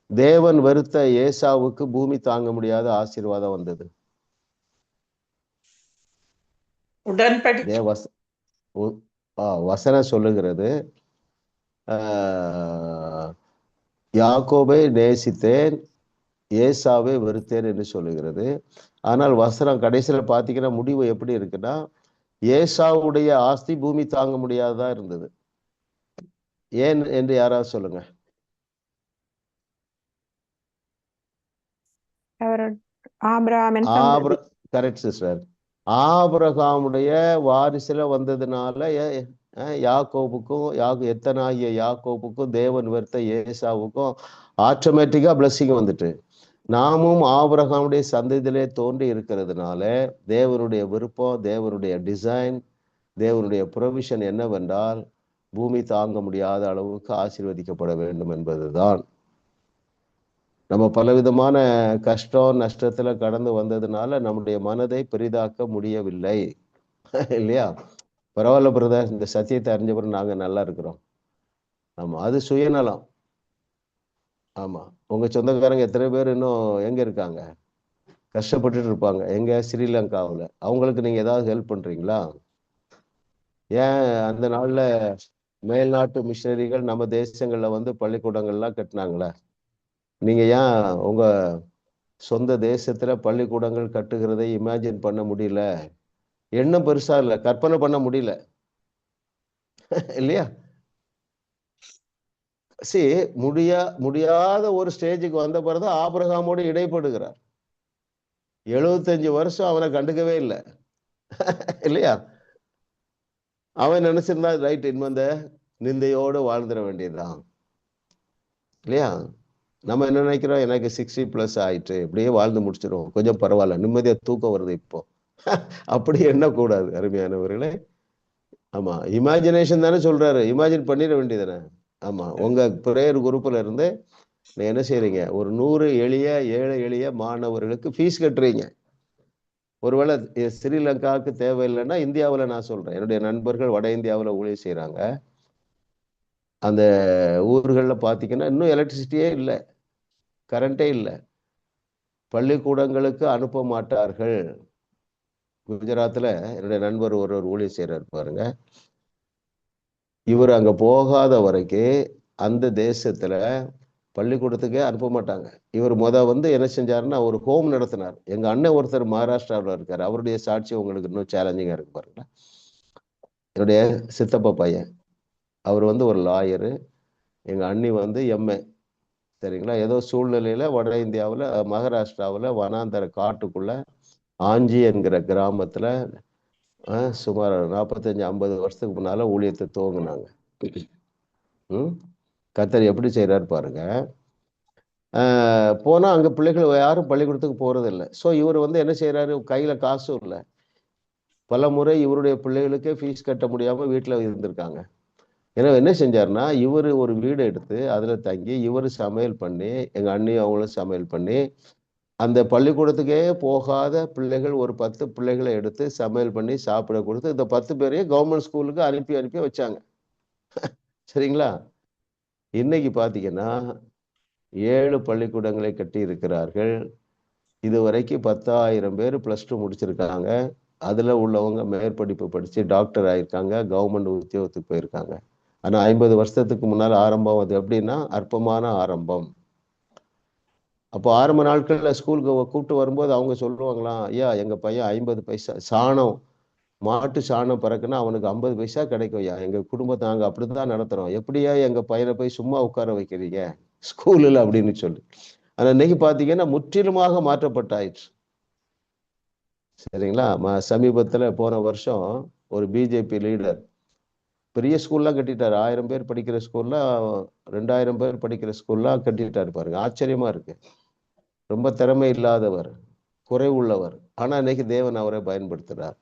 தேவன் வெறுத்த ஏசாவுக்கு பூமி தாங்க முடியாத ஆசீர்வாதம் வந்தது? வசனம் சொல்லுகிறது, யாக்கோபை நேசித்தேன் ஏசாவை வெறுத்தேன் என்று சொல்லுகிறது. ஆனால் வசனம் கடைசியில பாத்தீங்கன்னா முடிவு எப்படி இருக்குன்னா, ஏசாவுடைய ஆஸ்தி பூமி தாங்க முடியாததா இருந்தது. ஏன் என்று யாராவது சொல்லுங்க. Correct sister. ஆபிரகாமுடைய வாரிசுல வந்ததுனால யாக்கோபுக்கும் எத்தனாகிய யாக்கோபுக்கும் தேவன் வெறுத்த ஏசாவுக்கும் ஆட்டோமேட்டிக்கா பிளஸ்ஸிங் வந்துட்டு, நாமும் ஆபிரகாமுடைய சந்ததியிலே தோன்றி இருக்கிறதுனால தேவனுடைய விருப்பம், தேவனுடைய டிசைன், தேவனுடைய ப்ரொவிஷன் என்னவென்றால் பூமி தாங்க முடியாத அளவுக்கு ஆசீர்வதிக்கப்பட வேண்டும் என்பதுதான். நம்ம பலவிதமான கஷ்டம் நஷ்டத்துல கடந்து வந்ததுனால நம்முடைய மனதை பெரிதாக்க முடியவில்லை இல்லையா? பரவாயில்ல பிரதர், இந்த சத்தியத்தை அறிஞ்ச பிறகு நாங்க நல்லா இருக்கிறோம். ஆமா, அது சுயநலம். ஆமா, உங்க சொந்தக்காரங்க எத்தனை பேர் இன்னும் எங்க இருக்காங்க? கஷ்டப்பட்டுட்டு இருப்பாங்க. எங்க? ஸ்ரீலங்காவில். அவங்களுக்கு நீங்க ஏதாவது ஹெல்ப் பண்றீங்களா? ஏன் அந்த நாள்ல மேல்நாட்டு மிஷனரிகள் நம்ம தேசங்கள்ல பள்ளிக்கூடங்கள்லாம் கட்டினாங்களே, நீங்க ஏன் உங்க சொந்த தேசத்துல பள்ளிக்கூடங்கள் கட்டுகிறதை இமேஜின் பண்ண முடியல? எண்ணம் பெருசா இல்லை, கற்பனை பண்ண முடியல இல்லையா? முடியாத ஒரு ஸ்டேஜுக்கு வந்த பிறகு ஆபிரகாமோடு இடைப்படுகிறார். 75 வருஷம் அவனை கண்டுக்கவே இல்லை. இல்லையா? அவன் நினைச்சிருந்தா ரைட், இன்னும் அந்த நிந்தையோடு வாழ்ந்துட வேண்டியதுதான். இல்லையா? நம்ம என்ன நினைக்கிறோம், எனக்கு 60+ ஆயிட்டு இப்படியே வாழ்ந்து முடிச்சிடும், கொஞ்சம் பரவாயில்ல, நிம்மதியா தூக்கம் வருது இப்போ. அப்படி எண்ணக்கூடாது அருமையானவர்களே. ஆமா, இமேஜினேஷன் தானே சொல்றாரு, இமேஜின் பண்ணிட வேண்டியதானே. ஆமா, உங்க பிரேயர் குரூப்ல இருந்து என்ன செய்றீங்க, ஒரு 100 ஏழை எளிய மாணவர்களுக்கு ஃபீஸ் கட்டுறீங்க. ஒருவேளை ஸ்ரீலங்காவுக்கு தேவையில்லைன்னா இந்தியாவில் நான் சொல்றேன், என்னுடைய நண்பர்கள் வட இந்தியாவில் ஊழியம் செய்யறாங்க. அந்த ஊர்களில் பார்த்தீங்கன்னா இன்னும் எலக்ட்ரிசிட்டியே இல்லை, கரண்டே இல்லை, பள்ளிக்கூடங்களுக்கு அனுப்ப மாட்டார்கள். குஜராத்தில் என்னுடைய நண்பர் ஒருவர் ஊழியம் செய்யறாரு பாருங்க. இவர் அங்க போகாத வரைக்கும் அந்த தேசத்துல பள்ளிக்கூடத்துக்கே அனுப்ப மாட்டாங்க. இவர் என்ன செஞ்சாருன்னா ஒரு ஹோம் நடத்தினார். எங்க அண்ணன் ஒருத்தர் மகாராஷ்டிராவில் இருக்காரு, அவருடைய சாட்சி உங்களுக்கு இன்னும் சேலஞ்சிங்கா இருக்கு பாருங்க. என்னுடைய சித்தப்பா பையன், அவர் ஒரு லாயரு, எங்க அண்ணி எம்ஏ. சரிங்களா? ஏதோ சூழ்நிலையில வட இந்தியாவில் மகாராஷ்டிராவில் வனாந்தர காட்டுக்குள்ள ஆஞ்சி என்கிற கிராமத்துல சுமார் 45-50 வருஷத்துக்கு முன்னால ஊழியத்தை துவங்கினாங்க. கர்த்தர் எப்படி செய்யறாரு பாருங்க. போனா அங்க பிள்ளைகள் யாரும் பள்ளிக்கூடத்துக்கு போறது இல்லை. ஸோ இவர் என்ன செய்யறாரு, கையில காசும் இல்லை. பல முறை இவருடைய பிள்ளைகளுக்கே ஃபீஸ் கட்ட முடியாம வீட்டுல இருந்திருக்காங்க. ஏன்னா என்ன செஞ்சாருன்னா, இவர் ஒரு வீடு எடுத்து அதுல தங்கி இவர் சமையல் பண்ணி, எங்க அண்ணி அவங்களும் சமையல் பண்ணி, அந்த பள்ளிக்கூடத்துக்கே போகாத பிள்ளைகள் ஒரு 10 பிள்ளைகளை எடுத்து சமையல் பண்ணி சாப்பிட கொடுத்து இந்த 10 பேரையும் கவர்மெண்ட் ஸ்கூலுக்கு அனுப்பி வச்சாங்க. சரிங்களா? இன்னைக்கு பாத்தீங்கன்னா 7 பள்ளிக்கூடங்களை கட்டி இருக்கிறார்கள். இதுவரைக்கும் 10,000 பேர் +2 முடிச்சிருக்காங்க. அதுல உள்ளவங்க மேற்படிப்பு படிச்சு டாக்டர் ஆயிருக்காங்க, கவர்மெண்ட் உத்தியோகத்துக்கு போயிருக்காங்க. ஆனா 50 வருஷத்துக்கு முன்னால ஆரம்பம் அது எப்படின்னா அற்பமான ஆரம்பம். அப்போ ஆரம்ப நாட்கள்ல ஸ்கூலுக்கு கூப்பிட்டு வரும்போது அவங்க சொல்லுவாங்களாம், ஐயா எங்க பையன் 50 பைசா சாணம், மாட்டு சாணம் பறக்குன்னா அவனுக்கு 50 பைசா கிடைக்கும் ஐயா, எங்க குடும்பத்தை நாங்க அப்படித்தான் நடத்துறோம், எப்படியா எங்க பையனை போய் சும்மா உட்கார வைக்கிறீங்க ஸ்கூலில் அப்படின்னு சொல்லி. ஆனா இன்னைக்கு பாத்தீங்கன்னா முற்றிலுமாக மாற்றப்பட்டாயிற்று. சரிங்களா? சமீபத்துல போன வருஷம் ஒரு பிஜேபி லீடர் பெரிய ஸ்கூல்லாம் கட்டிட்டாரு. 1000 பேர் படிக்கிற ஸ்கூல்ல 2000 பேர் படிக்கிற ஸ்கூல்லாம் கட்டிட்டாரு பாருங்க. ஆச்சரியமா இருக்கு. ரொம்ப திறமை இல்லாதவர், குறைவுள்ளவர், ஆனா இன்னைக்கு தேவன் அவரை பயன்படுத்துறார்.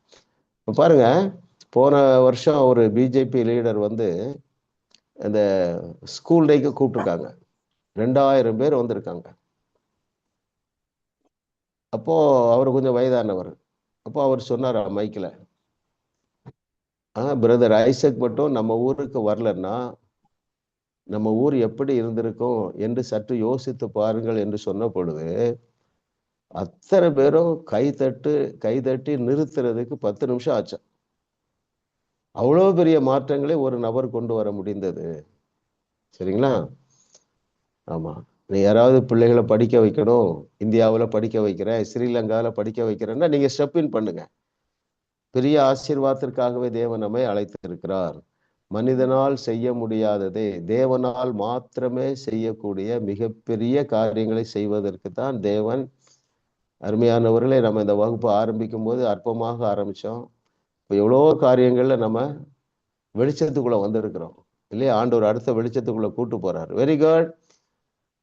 பாருங்க, போன வருஷம் ஒரு பிஜேபி லீடர் அந்த ஸ்கூல் டேக்கு கூப்பிட்டுருக்காங்க. 2000 பேர் வந்திருக்காங்க. அப்போ அவர் கொஞ்சம் வயதானவர். அப்போ அவர் சொன்னார் மைக்கில், பிரதர் ஐசக் மட்டும் நம்ம ஊருக்கு வரலன்னா நம்ம ஊர் எப்படி இருந்திருக்கும் என்று சற்று யோசித்து பாருங்கள் என்று சொன்ன பொழுது அத்தனை பேரும் கைதட்டி நிறுத்துறதுக்கு 10 நிமிஷம் ஆச்சு. அவ்வளவு பெரிய மாற்றங்களை ஒரு நபர் கொண்டு வர முடிந்தது. சரிங்களா? ஆமா, நீ யாராவது பிள்ளைகளை படிக்க வைக்கணும், இந்தியாவில் படிக்க வைக்கிறேன், ஸ்ரீலங்காவில் படிக்க வைக்கிறேன்னா நீங்க ஸ்டெப் இன் பண்ணுங்க. பெரிய ஆசீர்வாதத்திற்காகவே தேவன் நம்மை அழைத்திருக்கிறார். மனிதனால் செய்ய முடியாததை தேவனால் மாத்திரமே செய்யக்கூடிய மிகப்பெரிய காரியங்களை செய்வதற்கு தான் தேவன். அருமையானவர்களே, நம்ம இந்த வகுப்பு ஆரம்பிக்கும் போது அற்பமாக ஆரம்பிச்சோம். இப்போ எவ்வளோ காரியங்கள்ல நம்ம வெளிச்சத்துக்குள்ள வந்திருக்கிறோம் இல்லையா? ஆண்டவர் அடுத்த வெளிச்சத்துக்குள்ள கூட்டு போறாரு. Very good.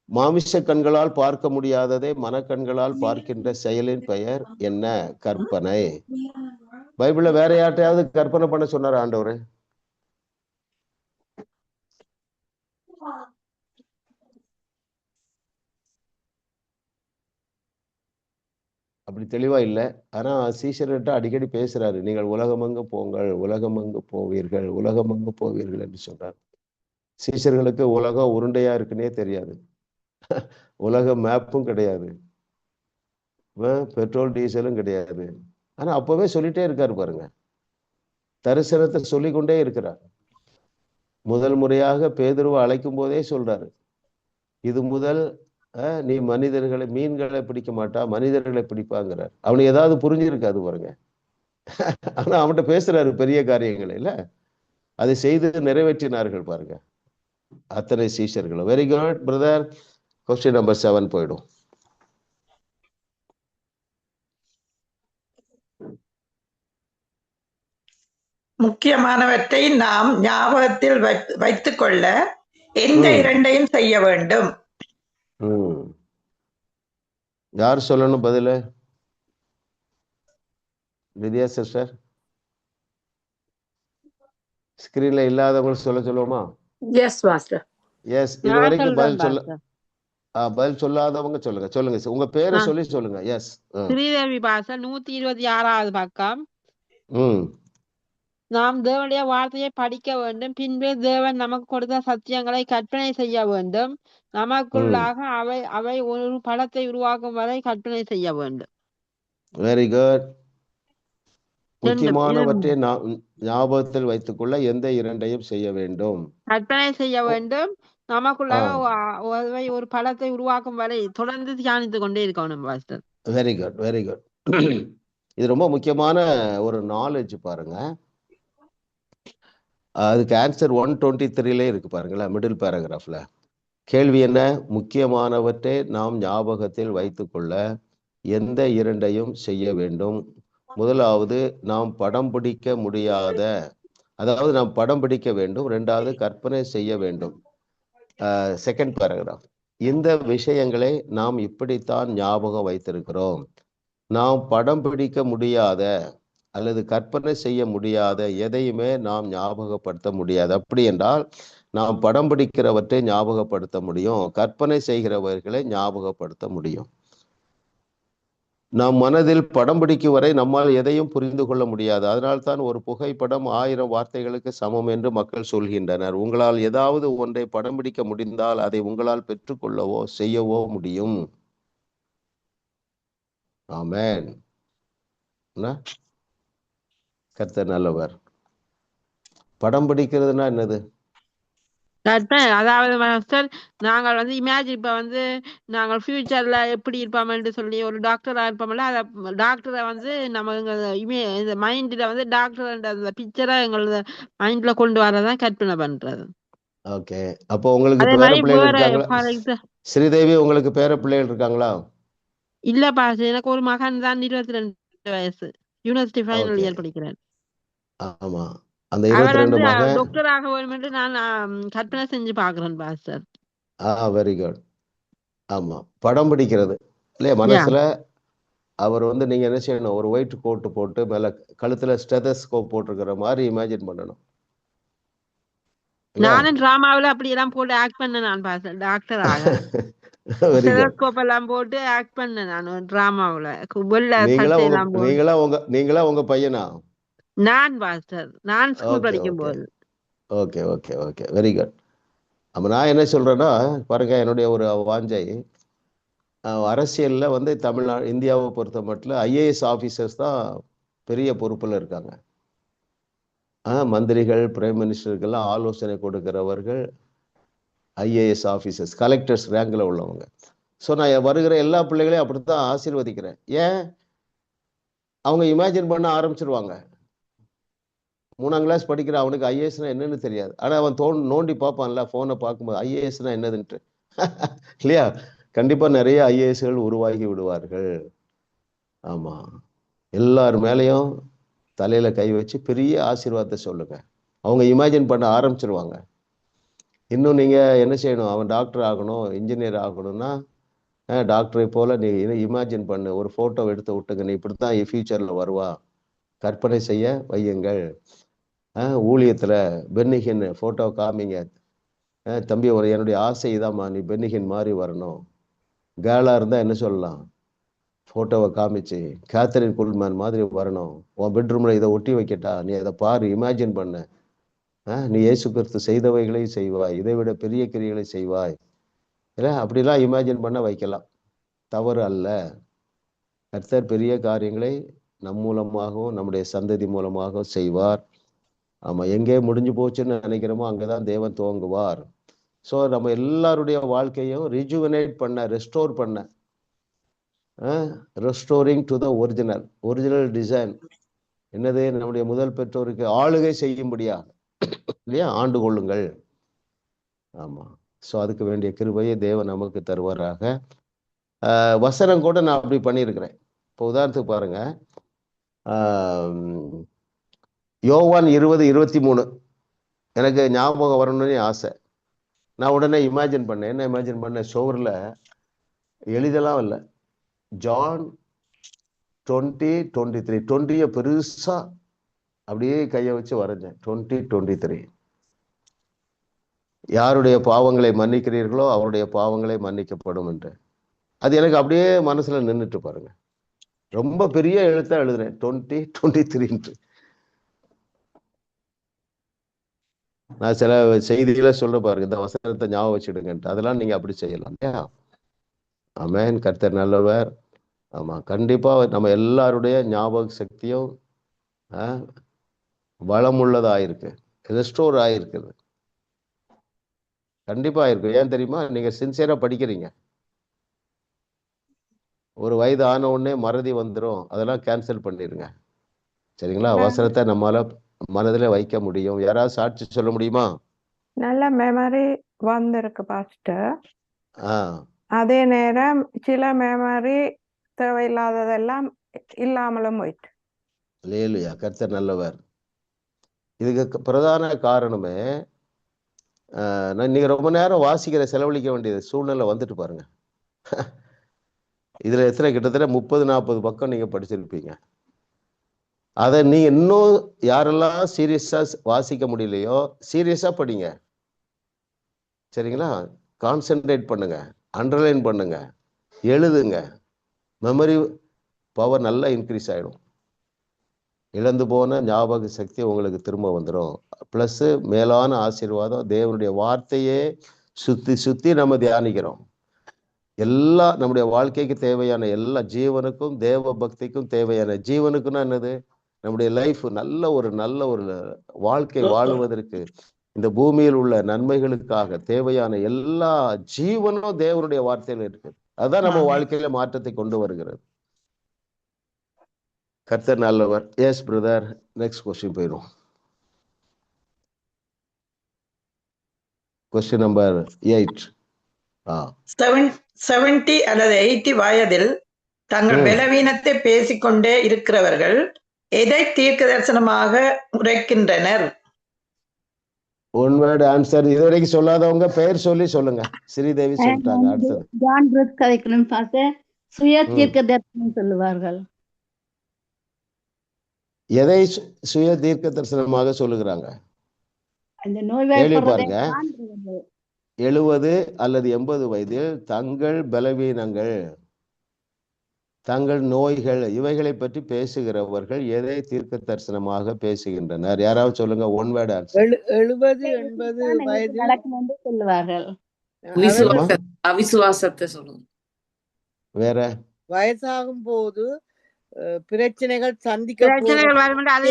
மாமிச கண்களால் பார்க்க முடியாததை மனக்கண்களால் பார்க்கின்ற செயலின் பெயர் என்ன? கற்பனை. பைபிள்ல வேற யார்ட்டையாவது கற்பனை பண்ண சொன்னார் ஆண்டவர்? அப்படி தெளிவா இல்லை. ஆனா சீஷர்கிட்ட அடிக்கடி பேசுறாரு, நீங்கள் உலகமங்கு போங்கள், உலகமங்கு போவீர்கள், உலகமங்கு போவீர்கள் என்று சொல்றாரு. சீஷர்களுக்கு உலகம் உருண்டையா இருக்குன்னே தெரியாது, உலக மேப்பும் கிடையாது, பெட்ரோல் டீசலும் கிடையாது. ஆனா அப்பவே சொல்லிட்டே இருக்காரு பாருங்க, தரிசனத்தை சொல்லிக்கொண்டே இருக்கிறார். முதல் முறையாக பேதுருவை அழைக்கும் போதே சொல்றாரு, இது முதல் நீ மீன்களை பிடிக்க மாட்டா, மனிதர்களை பிடிப்பாங்கிறார். அவனுக்கு ஏதாவது புரிஞ்சிருக்காது பாருங்க. ஆனா அவன்கிட்ட பேசுறாரு பெரிய காரியங்கள் இல்ல, அதை செய்து நிறைவேற்றினார்கள் பாருங்க அத்தனை சீஷர்களும். Very good brother. Question number 7 போயிடும். முக்கியமானவற்றை நாம் ஞாபகத்தில் வைத்துக் கொள்ள எந்த இரண்டையும் செய்ய வேண்டும்? யார் சொல்லணும் பதில? வித்யா சிஸ்டர், ஸ்கிரீன்ல இல்லாதவங்க சொல்லுவோமா? Yes master. எஸ், இது வரைக்கும் பதில் சொல்லாதவங்க சொல்லுங்க. உங்க பேரை சொல்லி சொல்லுங்க. எஸ். ஸ்ரீதேவி பாஸ்டர், 126வது பக்கம். நாம் தேவனுடைய வார்த்தையை படிக்க வேண்டும், பின்பு தேவன் நமக்கு கொடுத்த சத்தியங்களை கற்பனை செய்ய வேண்டும், நமக்குள்ளாக அவை ஒரு படத்தை உருவாக்கும் வரை கற்பனை செய்ய வேண்டும். Very good. முக்கியமானவற்றை ஞாபகத்தில் வைத்துக் கொள்ள எந்த இரண்டையும் செய்ய வேண்டும்? கற்பனை செய்ய வேண்டும், நமக்குள்ளாக ஒரு படத்தை உருவாக்கும் வரை தொடர்ந்து தியானித்துக் கொண்டே இருக்கணும் pastor. Very good, very good. இது ரொம்ப முக்கியமான ஒரு நாலேஜ் பாருங்க. அதுக்கு ஆன்சர் 123 இருக்கு பாருங்களேன், மிடில் பேராகிராஃப்ல. கேள்வி என்ன? முக்கியமானவற்றை நாம் ஞாபகத்தில் வைத்துக்கொள்ள எந்த இரண்டையும் செய்ய வேண்டும்? முதலாவது, நாம் படம் பிடிக்க முடியாத, அதாவது நாம் படம் பிடிக்க வேண்டும். ரெண்டாவது, கற்பனை செய்ய வேண்டும். செகண்ட் பேராகிராஃப், இந்த விஷயங்களை நாம் இப்படித்தான் ஞாபகம் வைத்திருக்கிறோம். நாம் படம் பிடிக்க முடியாத அல்லது கற்பனை செய்ய முடியாத எதையுமே நாம் ஞாபகப்படுத்த முடியாது. அப்படி என்றால் நாம் படம் பிடிக்கிறவற்றை ஞாபகப்படுத்த முடியும், கற்பனை செய்கிறவர்களை ஞாபகப்படுத்த முடியும். நாம் மனதில் படம் பிடிக்கும் வரை நம்மால் எதையும் புரிந்து கொள்ள முடியாது. அதனால்தான் ஒரு புகைப்படம் 1000 வார்த்தைகளுக்கு சமம் என்று மக்கள் சொல்கின்றனர். உங்களால் ஏதாவது ஒன்றை படம் பிடிக்க முடிந்தால் அதை உங்களால் பெற்றுக்கொள்ளவோ செய்யவோ முடியும். ஆமென். கர்த்தர் நல்லவர். படம் பிடிக்கிறதுனா என்னது? அதாவது மாஸ்டர், நாங்கள் இமேஜின் இப்ப நாங்கள் ஃபியூச்சர்ல எப்படி இருப்போம்னு சொல்லி ஒரு டாக்டரா இருப்போம்ல, அத டாக்டரை நம்ம இந்த மைண்ட்ல டாக்டர் பிக்சரை எங்களது மைண்ட்ல கொண்டு வரதான் கற்பனை பண்றது. ஓகே, அப்போ உங்களுக்கு பேர பிள்ளைகள் இருக்காங்களா? ஸ்ரீதேவி, உங்களுக்கு பேர பிள்ளைகள் இருக்காங்களா? இல்ல பாஸ், எனக்கு ஒரு மகன் தான், 22 வயசு, யூனிவர்சிட்டி ஃபைனல் இயர் படிக்கிறேன். ஆமா, அந்த 22 மகன் டாக்டர் ஆக வேண்டும் என்று நான் கற்பனை செஞ்சு பாக்குறேன் பாஸ்டர். Very good. ஆமா, படம் பிடிக்கிறது இல்லையா மனசுல. அவர் நீங்க என்ன செய்யணும்? ஒரு ஒயிட் கோட் போட்டு மேல கழுத்துல ஸ்டெதஸ்கோப் போட்டிருக்கிற மாதிரி இமேஜின் பண்ணணும். நானும் டிராமாவில அப்படி எல்லாம் போட்டு ஆக்ட் பண்ண நான் பாஸ்டர், டாக்டர் ஆக ஸ்டெதஸ்கோப் எல்லாம் போட்டு ஆக்ட் பண்ண நான் டிராமாவில. நீங்களா உங்க பையனா? நான் பாஸ்டர், நான் ஸ்கூல் படிக்கும் போது. Okay okay okay, very good. அப்ப நான் என்ன சொல்றேன்னா பாருங்க, என்னுடைய ஒரு வாஞ்சை, அரசியல்ல தமிழ்நாடு இந்தியாவை பொறுத்த மட்டும் IAS ஆபீசர்ஸ் தான் பெரிய பொறுப்புல இருக்காங்க. மந்திரிகள், பிரைம் மினிஸ்டருக்கெல்லாம் ஆலோசனை கொடுக்கிறவர்கள் IAS ஆபீசர்ஸ், கலெக்டர்ஸ் ரேங்க்ல உள்ளவங்க. ஸோ நான் வருகிற எல்லா பிள்ளைகளையும் அப்படித்தான் ஆசீர்வதிக்கிறேன். ஏன்? அவங்க இமேஜின் பண்ண ஆரம்பிச்சிருவாங்க. 3ஆம் கிளாஸ் படிக்கிற அவனுக்கு IASனா என்னன்னு தெரியாது. ஆனா அவன் நோண்டி பார்ப்பான்ல, போனை பார்க்கும்போது IASனா என்னதுன்ட்டு இல்லையா? கண்டிப்பா நிறைய IASகள் உருவாகி விடுவார்கள். ஆமா, எல்லார் மேலையும் தலையில கை வச்சு பெரிய ஆசீர்வாதத்தை சொல்லுங்க. அவங்க இமேஜின் பண்ண ஆரம்பிச்சிருவாங்க. இன்னும் நீங்க என்ன செய்யணும்? அவன் டாக்டர் ஆகணும், இன்ஜினியர் ஆகணும்னா டாக்டரை போல நீ இமேஜின் பண்ணு, ஒரு போட்டோ எடுத்து விட்டுங்க, நீ இப்படித்தான் ஃபியூச்சர்ல வருவா, கற்பனை செய்ய வையுங்கள். ஊழியத்துல பென்னிகின் போட்டோ காமிங்க, தம்பி என்னுடைய ஆசை இதாம்மா, நீ பென்னிகின் மாதிரி வரணும். கேர்ளா இருந்தா என்ன சொல்லலாம்? போட்டோவை காமிச்சு கேத்தரின் குல்மேன் மாதிரி வரணும். உன் பெட்ரூம்ல இதை ஒட்டி வைக்கட்டா, நீ அதை பாரு, இமேஜின் பண்ண. நீ இயேசு கிறிஸ்து செய்தவைகளை செய்வாய், இதை விட பெரிய கிரியைகளை செய்வாய். இல்லை, அப்படிலாம் இமேஜின் பண்ண வைக்கலாம், தவறு அல்ல. கர்த்தர் பெரிய காரியங்களை நம் மூலமாகவும் நம்முடைய சந்ததி மூலமாகவும் செய்வார். ஆமா, எங்கே முடிஞ்சு போச்சுன்னு நினைக்கிறோமோ அங்கதான் தேவன் துவங்குவார். ஸோ நம்ம எல்லாருடைய வாழ்க்கையும் ரிஜுவனேட் பண்ண, ரெஸ்டோர் பண்ண, restoring to the original design. என்னது? நம்முடைய முதல் பெற்றோருக்கு ஆளுகை செய்யும்படியா இல்லையா, ஆண்டு கொள்ளுங்கள். ஆமா, ஸோ அதுக்கு வேண்டிய கிருபையை தேவன் நமக்கு தருவாராக. வசனம் கூட நான் அப்படி பண்ணியிருக்கிறேன். இப்போ உதாரணத்துக்கு பாருங்க, யோவான் 20:23 எனக்கு ஞாபகம் வரணும்னு ஆசை. நான் உடனே இமேஜின் பண்ணேன். என்ன இமேஜின் பண்ணேன்? ஷோரில் எழுதலாம் இல்லை, ஜான் 20:23 20 பெருசா அப்படியே கையை வச்சு வரைஞ்சேன். 20:23 யாருடைய பாவங்களை மன்னிக்கிறீர்களோ அவருடைய பாவங்களை மன்னிக்கப்படும் என்று. அது எனக்கு அப்படியே மனசுல நின்றுட்டு பாருங்க. ரொம்ப பெரிய எழுத்தா எழுதுறேன் 20:23. நான் சில செய்திகளை சொல்ல பாருங்க, இந்த வசனத்தை ஞாபகம் வச்சுடுங்கன்ட்டு. அதெல்லாம் நீங்க அப்படி செய்யலாம் இல்லையா? ஆமென். கர்த்தர் நல்லவர். ஆமா, கண்டிப்பா நம்ம எல்லாருடைய ஞாபக சக்தியும் வளமுள்ளதா இருக்கு, ரெஸ்டோர் ஆயிருக்குது. கண்டிப்பா இருக்கு. ஏன் தெரியுமா? நீங்க சின்சியரா படிக்கிறீங்க. ஒரு வயது ஆன உடனே மறதி வந்துடும், அதெல்லாம் கேன்சல் பண்ணிடுங்க. சரிங்களா? வசனத்தை நம்மளால மனதில் வைக்க முடியும். யாராவது சாட்சி சொல்ல முடியுமா? நல்ல மெமரி வந்திருக்கு பாஸ்டர். அதே நேரம் சில மெமரி தேவையில்லாததெல்லாம் இல்லாமலும் போயிட்டு. லேலுயா, கர்த்தர் நல்லவர். இதுக்கு பிரதான காரணமே நீங்க ரொம்ப நேரம் வாசிக்கிற செலவழிக்க வேண்டியது சூழ்நிலை வந்துட்டு பாருங்க. இதுல எத்தனை கிட்டத்தட்ட 30-40 பக்கம் நீங்க படிச்சிருப்பீங்க. அதை நீ இன்னும் யாரெல்லாம் சீரியஸா வாசிக்க முடியலையோ சீரியஸா படிங்க. சரிங்களா? கான்சென்ட்ரேட் பண்ணுங்க, அண்டர்லைன் பண்ணுங்க, எழுதுங்க. மெமரி பவர் நல்லா இன்க்ரீஸ் ஆகிடும். இழந்து போன ஞாபக சக்தி உங்களுக்கு திரும்ப வந்துடும். ப்ளஸ் மேலான ஆசீர்வாதம், தேவனுடைய வார்த்தையே சுத்தி சுத்தி நம்ம தியானிக்கிறோம். எல்லா நம்முடைய வாழ்க்கைக்கு தேவையான எல்லா ஜீவனுக்கும், தேவ பக்திக்கும் தேவையான ஜீவனுக்குன்னா என்னது? நம்முடைய லைஃப் நல்ல ஒரு வாழ்க்கை வாழுவதற்கு, இந்த பூமியில் உள்ள நன்மைகளுக்காக தேவையான எல்லா ஜீவனும் தேவனுடைய வார்த்தையில இருக்கு. அதுதான் நம்ம வாழ்க்கையில மாற்றத்தை கொண்டு வருகிறது. கர்த்தர் நல்லவர். எஸ் பிரதர், நெக்ஸ்ட் கொஸ்டின் போயிடும். Question number 8. 70 அல்லது 80 வயதில் தங்கள் பலவீனத்தை பேசிக்கொண்டே இருக்கிறவர்கள் எதை தீர்க்க தரிசனமாக உரைக்கின்றனர்? One word answer. இதுவரைக்கும் சொல்லாதவங்க பெயர் சொல்லி சொல்லுங்க. ஸ்ரீதேவி சொல்லிட்டாங்க. அடுத்தது ஜான் ப்ரூஸ் கதைக்கணும் பார்த்து சுய தீர்க்க தரிசனம் சொல்லுவார்கள். எதை சுய தீர்க்க தரிசனமாக சொல்லுகிறாங்க? அந்த நோய் பாருங்க. 70 அல்லது 80 வயதில் தங்கள் பலவீனங்கள், தங்கள் நோய்கள் இவைகளை பற்றி பேசுகிறவர்கள் எதை தீர்க்க தரிசனமாக பேசுகின்றனர்? யாராவது சொல்லுங்க. One word answer. 70-80 வயதில் நடக்கும் என்று சொல்லுவார்கள். அவிசுவாசத்தை சொல்லுங்க. வேற வயசாகும் போது பிரச்சனைகள்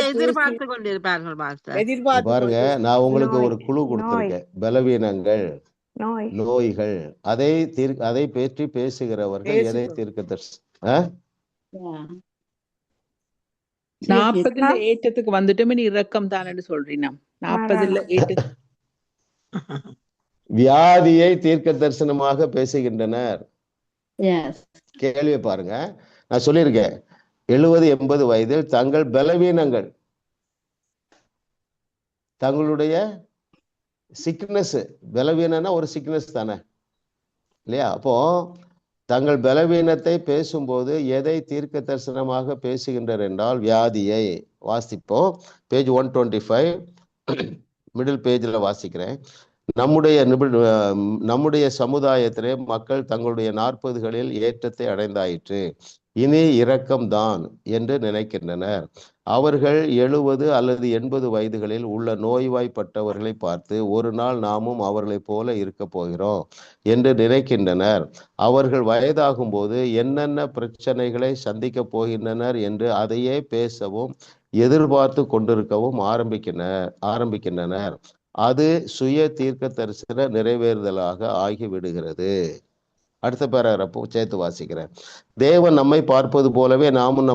எதிர்பார்த்து கொண்டிருப்பார்கள். பாருங்க, நான் உங்களுக்கு ஒரு குழு கொடுத்திருக்கேன். பலவீனங்கள், நோய்கள், அதை பற்றி பேசுகிறவர்கள் எதை தீர்க்க தரிசனம்? 40 ஏற்றத்துக்கு வந்துட்டு இரக்கம் தானே சொல்றீங்க. 40 வியாதியை தீர்க்க தரிசனமாக பேசுகின்றனர். கேள்வி பாருங்க, நான் சொல்லியிருக்கேன். 70-80 வயதில் தங்கள் பலவீனங்கள், தங்களுடைய சிக்னஸ், பலவீனம்னா ஒரு சிக்னஸ் தானே இல்லையா? அப்போ தங்கள் பலவீனத்தை பேசும்போது எதை தீர்க்க தரிசனமாக பேசுகின்றனர் என்றால் வியாதியை. வாசிப்போம். பேஜ் 125 மிடில் பேஜில் வாசிக்கிறேன். நம்முடைய சமுதாயத்திலே மக்கள் தங்களுடைய 40களில் ஏற்றத்தை அடைந்தாயிற்று, இனி இரக்கம்தான் என்று நினைக்கின்றனர். அவர்கள் 70 அல்லது 80 வயதுகளில் உள்ள நோய்வாய்ப்பட்டவர்களை பார்த்து ஒரு நாள் நாமும் அவர்களைப் போல இருக்க போகிறோம் என்று நினைக்கின்றனர். அவர்கள் வயதாகும் போது என்னென்ன பிரச்சனைகளை சந்திக்க போகின்றனர் என்று அதையே பேசவும் எதிர்பார்த்து கொண்டிருக்கவும் ஆரம்பிக்கின்றனர். அது சுய தீர்க்க தரிசன நிறைவேறுதலாக ஆகிவிடுகிறது. அடுத்த பேராகிராஃப் சேர்த்து வாசிக்கிறேன். தேவன் நம்மை பார்ப்பது போலவே நாமும்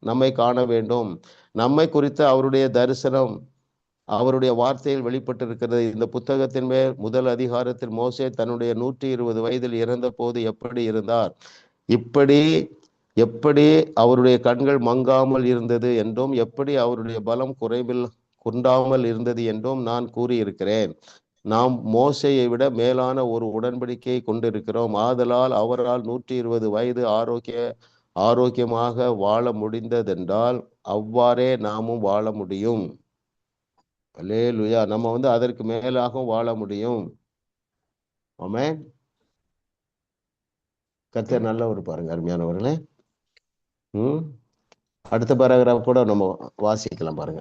நம்மை காண வேண்டும். நம்மை குறித்த அவருடைய தரிசனம் அவருடைய வார்த்தையில் வெளிப்பட்டிருக்கிறது. இந்த புத்தகத்தின் மேல் முதல் அதிகாரத்தில் மோசே தன்னுடைய 120 வயதில் இறந்த போது எப்படி இருந்தார், இப்படி எப்படி அவருடைய கண்கள் மங்காமல் இருந்தது என்றும் எப்படி அவருடைய பலம் குன்றாமல் இருந்தது என்றும் நான் கூறியிருக்கிறேன். நாம் மோசையை விட மேலான ஒரு உடன்படிக்கையை கொண்டிருக்கிறோம். ஆதலால் அவரால் 120 வயது ஆரோக்கியமாக வாழ முடிந்ததென்றால் அவ்வாறே நாமும் வாழ முடியும். அல்லேலூயா. நம்ம அதற்கு மேலாகவும் வாழ முடியும். ஆமென். கர்த்தர் நல்லவர் பாருங்க அருமையானவர்களே. அடுத்த பேராகிராஃப் கூட நம்ம வாசிக்கலாம் பாருங்க.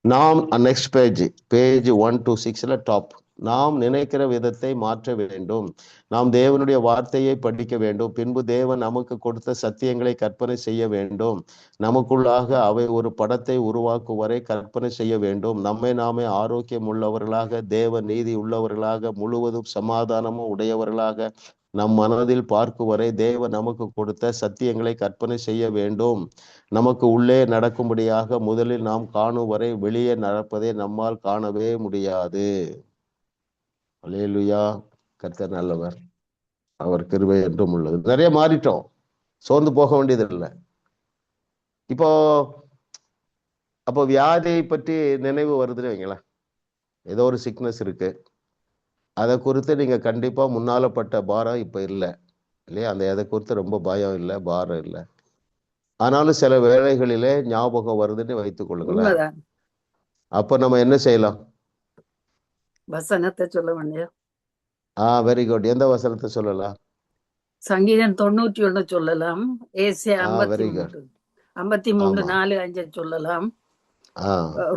நாம் நெக்ஸ்ட் பேஜ் 1 to 6 டாப். நாம் நினைக்கிற விதத்தை மாற்ற வேண்டும். நாம் தேவனுடைய வார்த்தையை படிக்க வேண்டும். பின்பு தேவன் நமக்கு கொடுத்த சத்தியங்களை கற்பனை செய்ய வேண்டும். நமக்குள்ளாக அவை ஒரு படத்தை உருவாக்கும் வரை கற்பனை செய்ய வேண்டும். நம்மை நாமே ஆரோக்கியம் உள்ளவர்களாக, தேவ நீதி உள்ளவர்களாக, முழுவதும் சமாதானமும் உடையவர்களாக நம் மனதில் பார்க்கும் வரை தேவன் நமக்கு கொடுத்த சத்தியங்களை கற்பனை செய்ய வேண்டும். நமக்கு உள்ளே நடக்கும்படியாக முதலில் நாம் காணும் வரை வெளியே நடப்பதை நம்மால் காணவே முடியாது. அல்லேலூயா. கர்த்தர் நல்லவர், அவர் கிருபை என்றும் உள்ளது. நிறைய மாறிட்டோம், சோர்ந்து போக வேண்டியது இல்லை. அப்போ வியாதியை பற்றி நினைவு வருதுன்னு வைங்களேன். ஏதோ ஒரு சிக்னஸ் இருக்கு, அதை குறித்து நீங்க கண்டிப்பா முன்னாலப்பட்ட பாரம் இப்ப இல்லை இல்லையா? அதை குறித்து ரொம்ப பயம் இல்லை, பாரம் இல்லை. ஆனாலும் சில வேளைகளிலே ஞாபகம் வருதுன்னு வைத்துக் கொள்ளுங்களேன். அப்ப நம்ம என்ன செய்யலாம்? வசனத்தை சொல்ல வேண்டிய. Very good. எந்த வசனத்தை சொல்லலாம்? சங்கீதம் 91 சொல்லலாம். ஏசியா 53 4-5 சொல்லலாம்.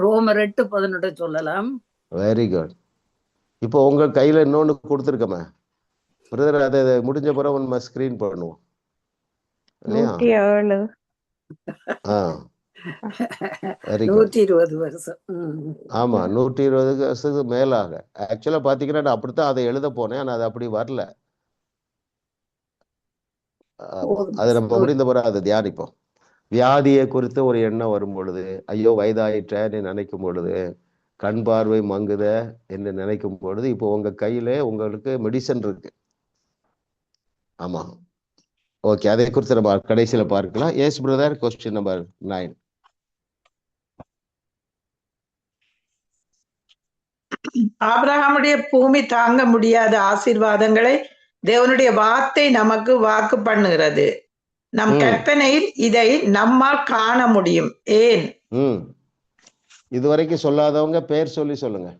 ரோமர் 8:18 சொல்லலாம். Very good. இப்போ உங்க கையில இன்னொன்னு கொடுத்துருக்கமே பிரதர், அதை முடிஞ்ச பிறகு நம்ம ஸ்கிரீன் பண்ணுவோம் இல்லையா? 120 வருஷம். ஆமா, 120 வருஷத்துக்கு மேலாக. ஆக்சுவலா பாத்தீங்கன்னா நான் அப்படித்தான் அதை எழுத போனேன், ஆனா அது அப்படி வரல. அது நம்ம முடிந்த பிறகு அதை தியானிப்போம். வியாதியை குறித்து ஒரு எண்ணம் வரும் பொழுது, ஐயோ வயதாயிட்டேன்னு நினைக்கும் பொழுது, கண் பார்வை மங்குத என்று நினைக்கும் பொழுது, இப்போ உங்க கையில உங்களுக்கு மெடிசன் இருக்கு. ஆமா, ஓகே. அதை குறித்து நம்ம கடைசியில பார்க்கலாம். Yes brother, question number 9. ஆபிரகாமுடைய பூமி தாங்க முடியாத ஆசீர்வாதங்களை தேவனுடைய வார்த்தை நமக்கு வாக்கு பண்ணுகிறது. நம் கற்பனையில் இதை நம்மால் காண முடியும். ஏன்? இதுவரைக்கும் சொல்லாதவங்க பேர் சொல்லி சொல்லுங்க.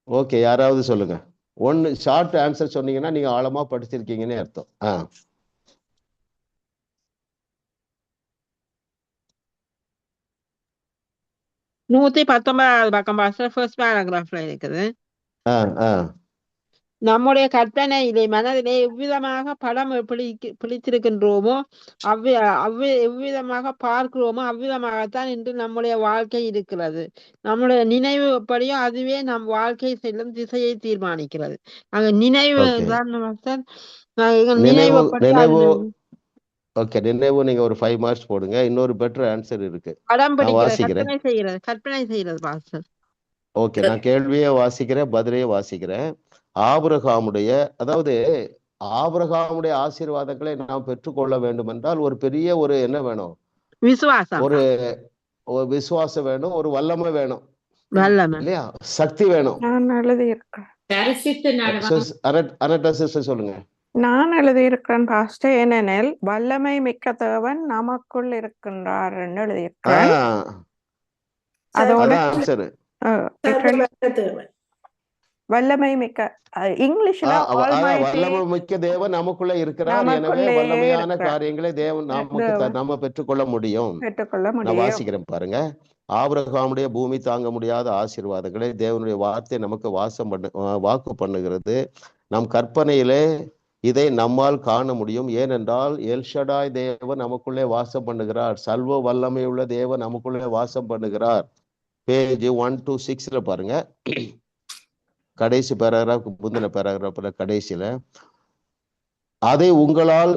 ஓகே, யாராவது சொல்லுங்க. ஒன்னு ஷார்ட் ஆன்சர் சொன்னீங்கன்னா நீங்க ஆழமா படிச்சிருக்கீங்கன்னு அர்த்தம். 119 பக்கம் ஃபர்ஸ்ட் பேராகிராஃப்ல இருக்குது. நம்முடைய கற்பனையிலே மனதிலே எவ்விதமாக படம் பிடித்திருக்கின்றோமோ எவ்விதமாக பார்க்கிறோமோ அவ்விதமாகத்தான் இன்று நம்முடைய வாழ்க்கை இருக்கிறது. நம்முடைய நினைவு எப்படியோ அதுவே நம் வாழ்க்கை செல்லும் திசையை தீர்மானிக்கிறது. அங்க நினைவு நினைவு நீங்க ஒரு 5 மார்க்ஸ் போடுங்க. இன்னொரு பெட்டர் ஆன்சர் இருக்கு. படம் பிடிக்கிறது, கற்பனை செய்யறது பாஸ்டர். ஓகே, நான் கேள்வியே வாசிக்கிறேன், பதிலையே வாசிக்கிறேன். ஆபிரகாமுடைய ஆசீர்வாதங்களை நாம் பெற்றுக்கொள்ள வேண்டும் என்றால் ஒரு பெரிய ஒரு என்ன வேணும்? விசுவாசம். ஒரு விசுவாசம் வேணும், ஒரு வல்லமை வேணும் இல்லையா? சக்தி வேணும். சொல்லுங்க. நான் எழுதியிருக்கிறேன் பாஸ்டர். ஏனெனில் வல்லமை மிக்க தேவன் நமக்குள் இருக்கின்றார் எழுதியிருக்கிறேன். அதோட வல்லமை மிக்க இங்கிலீஷ்ல வல்லமை மிக்க தேவன் நமக்குள்ள இருக்கிறார். எனவே வல்லமையான காரியங்களை தேவன் நம்ம பெற்றுக்கொள்ள முடியும். நான் வாசிக்கிறேன் பாருங்க. ஆபிரகாமுடைய பூமி தாங்க முடியாத ஆசீர்வாதங்களை தேவனுடைய வார்த்தை நமக்கு வாக்கு பண்ணுகிறது. நம் கற்பனையிலே இதை நம்மால் காண முடியும். ஏனென்றால் எல்ஷடாய் தேவன் நமக்குள்ளே வாசம் பண்ணுகிறார். சர்வ வல்லமையுள்ள தேவன் நமக்குள்ளே வாசம் பண்ணுகிறார். பேஜ் 1 to 6 பாருங்க. கடைசி பேராகிராஃப், முந்தின பேராகிராஃப்ல கடைசியில அதை உங்களால்,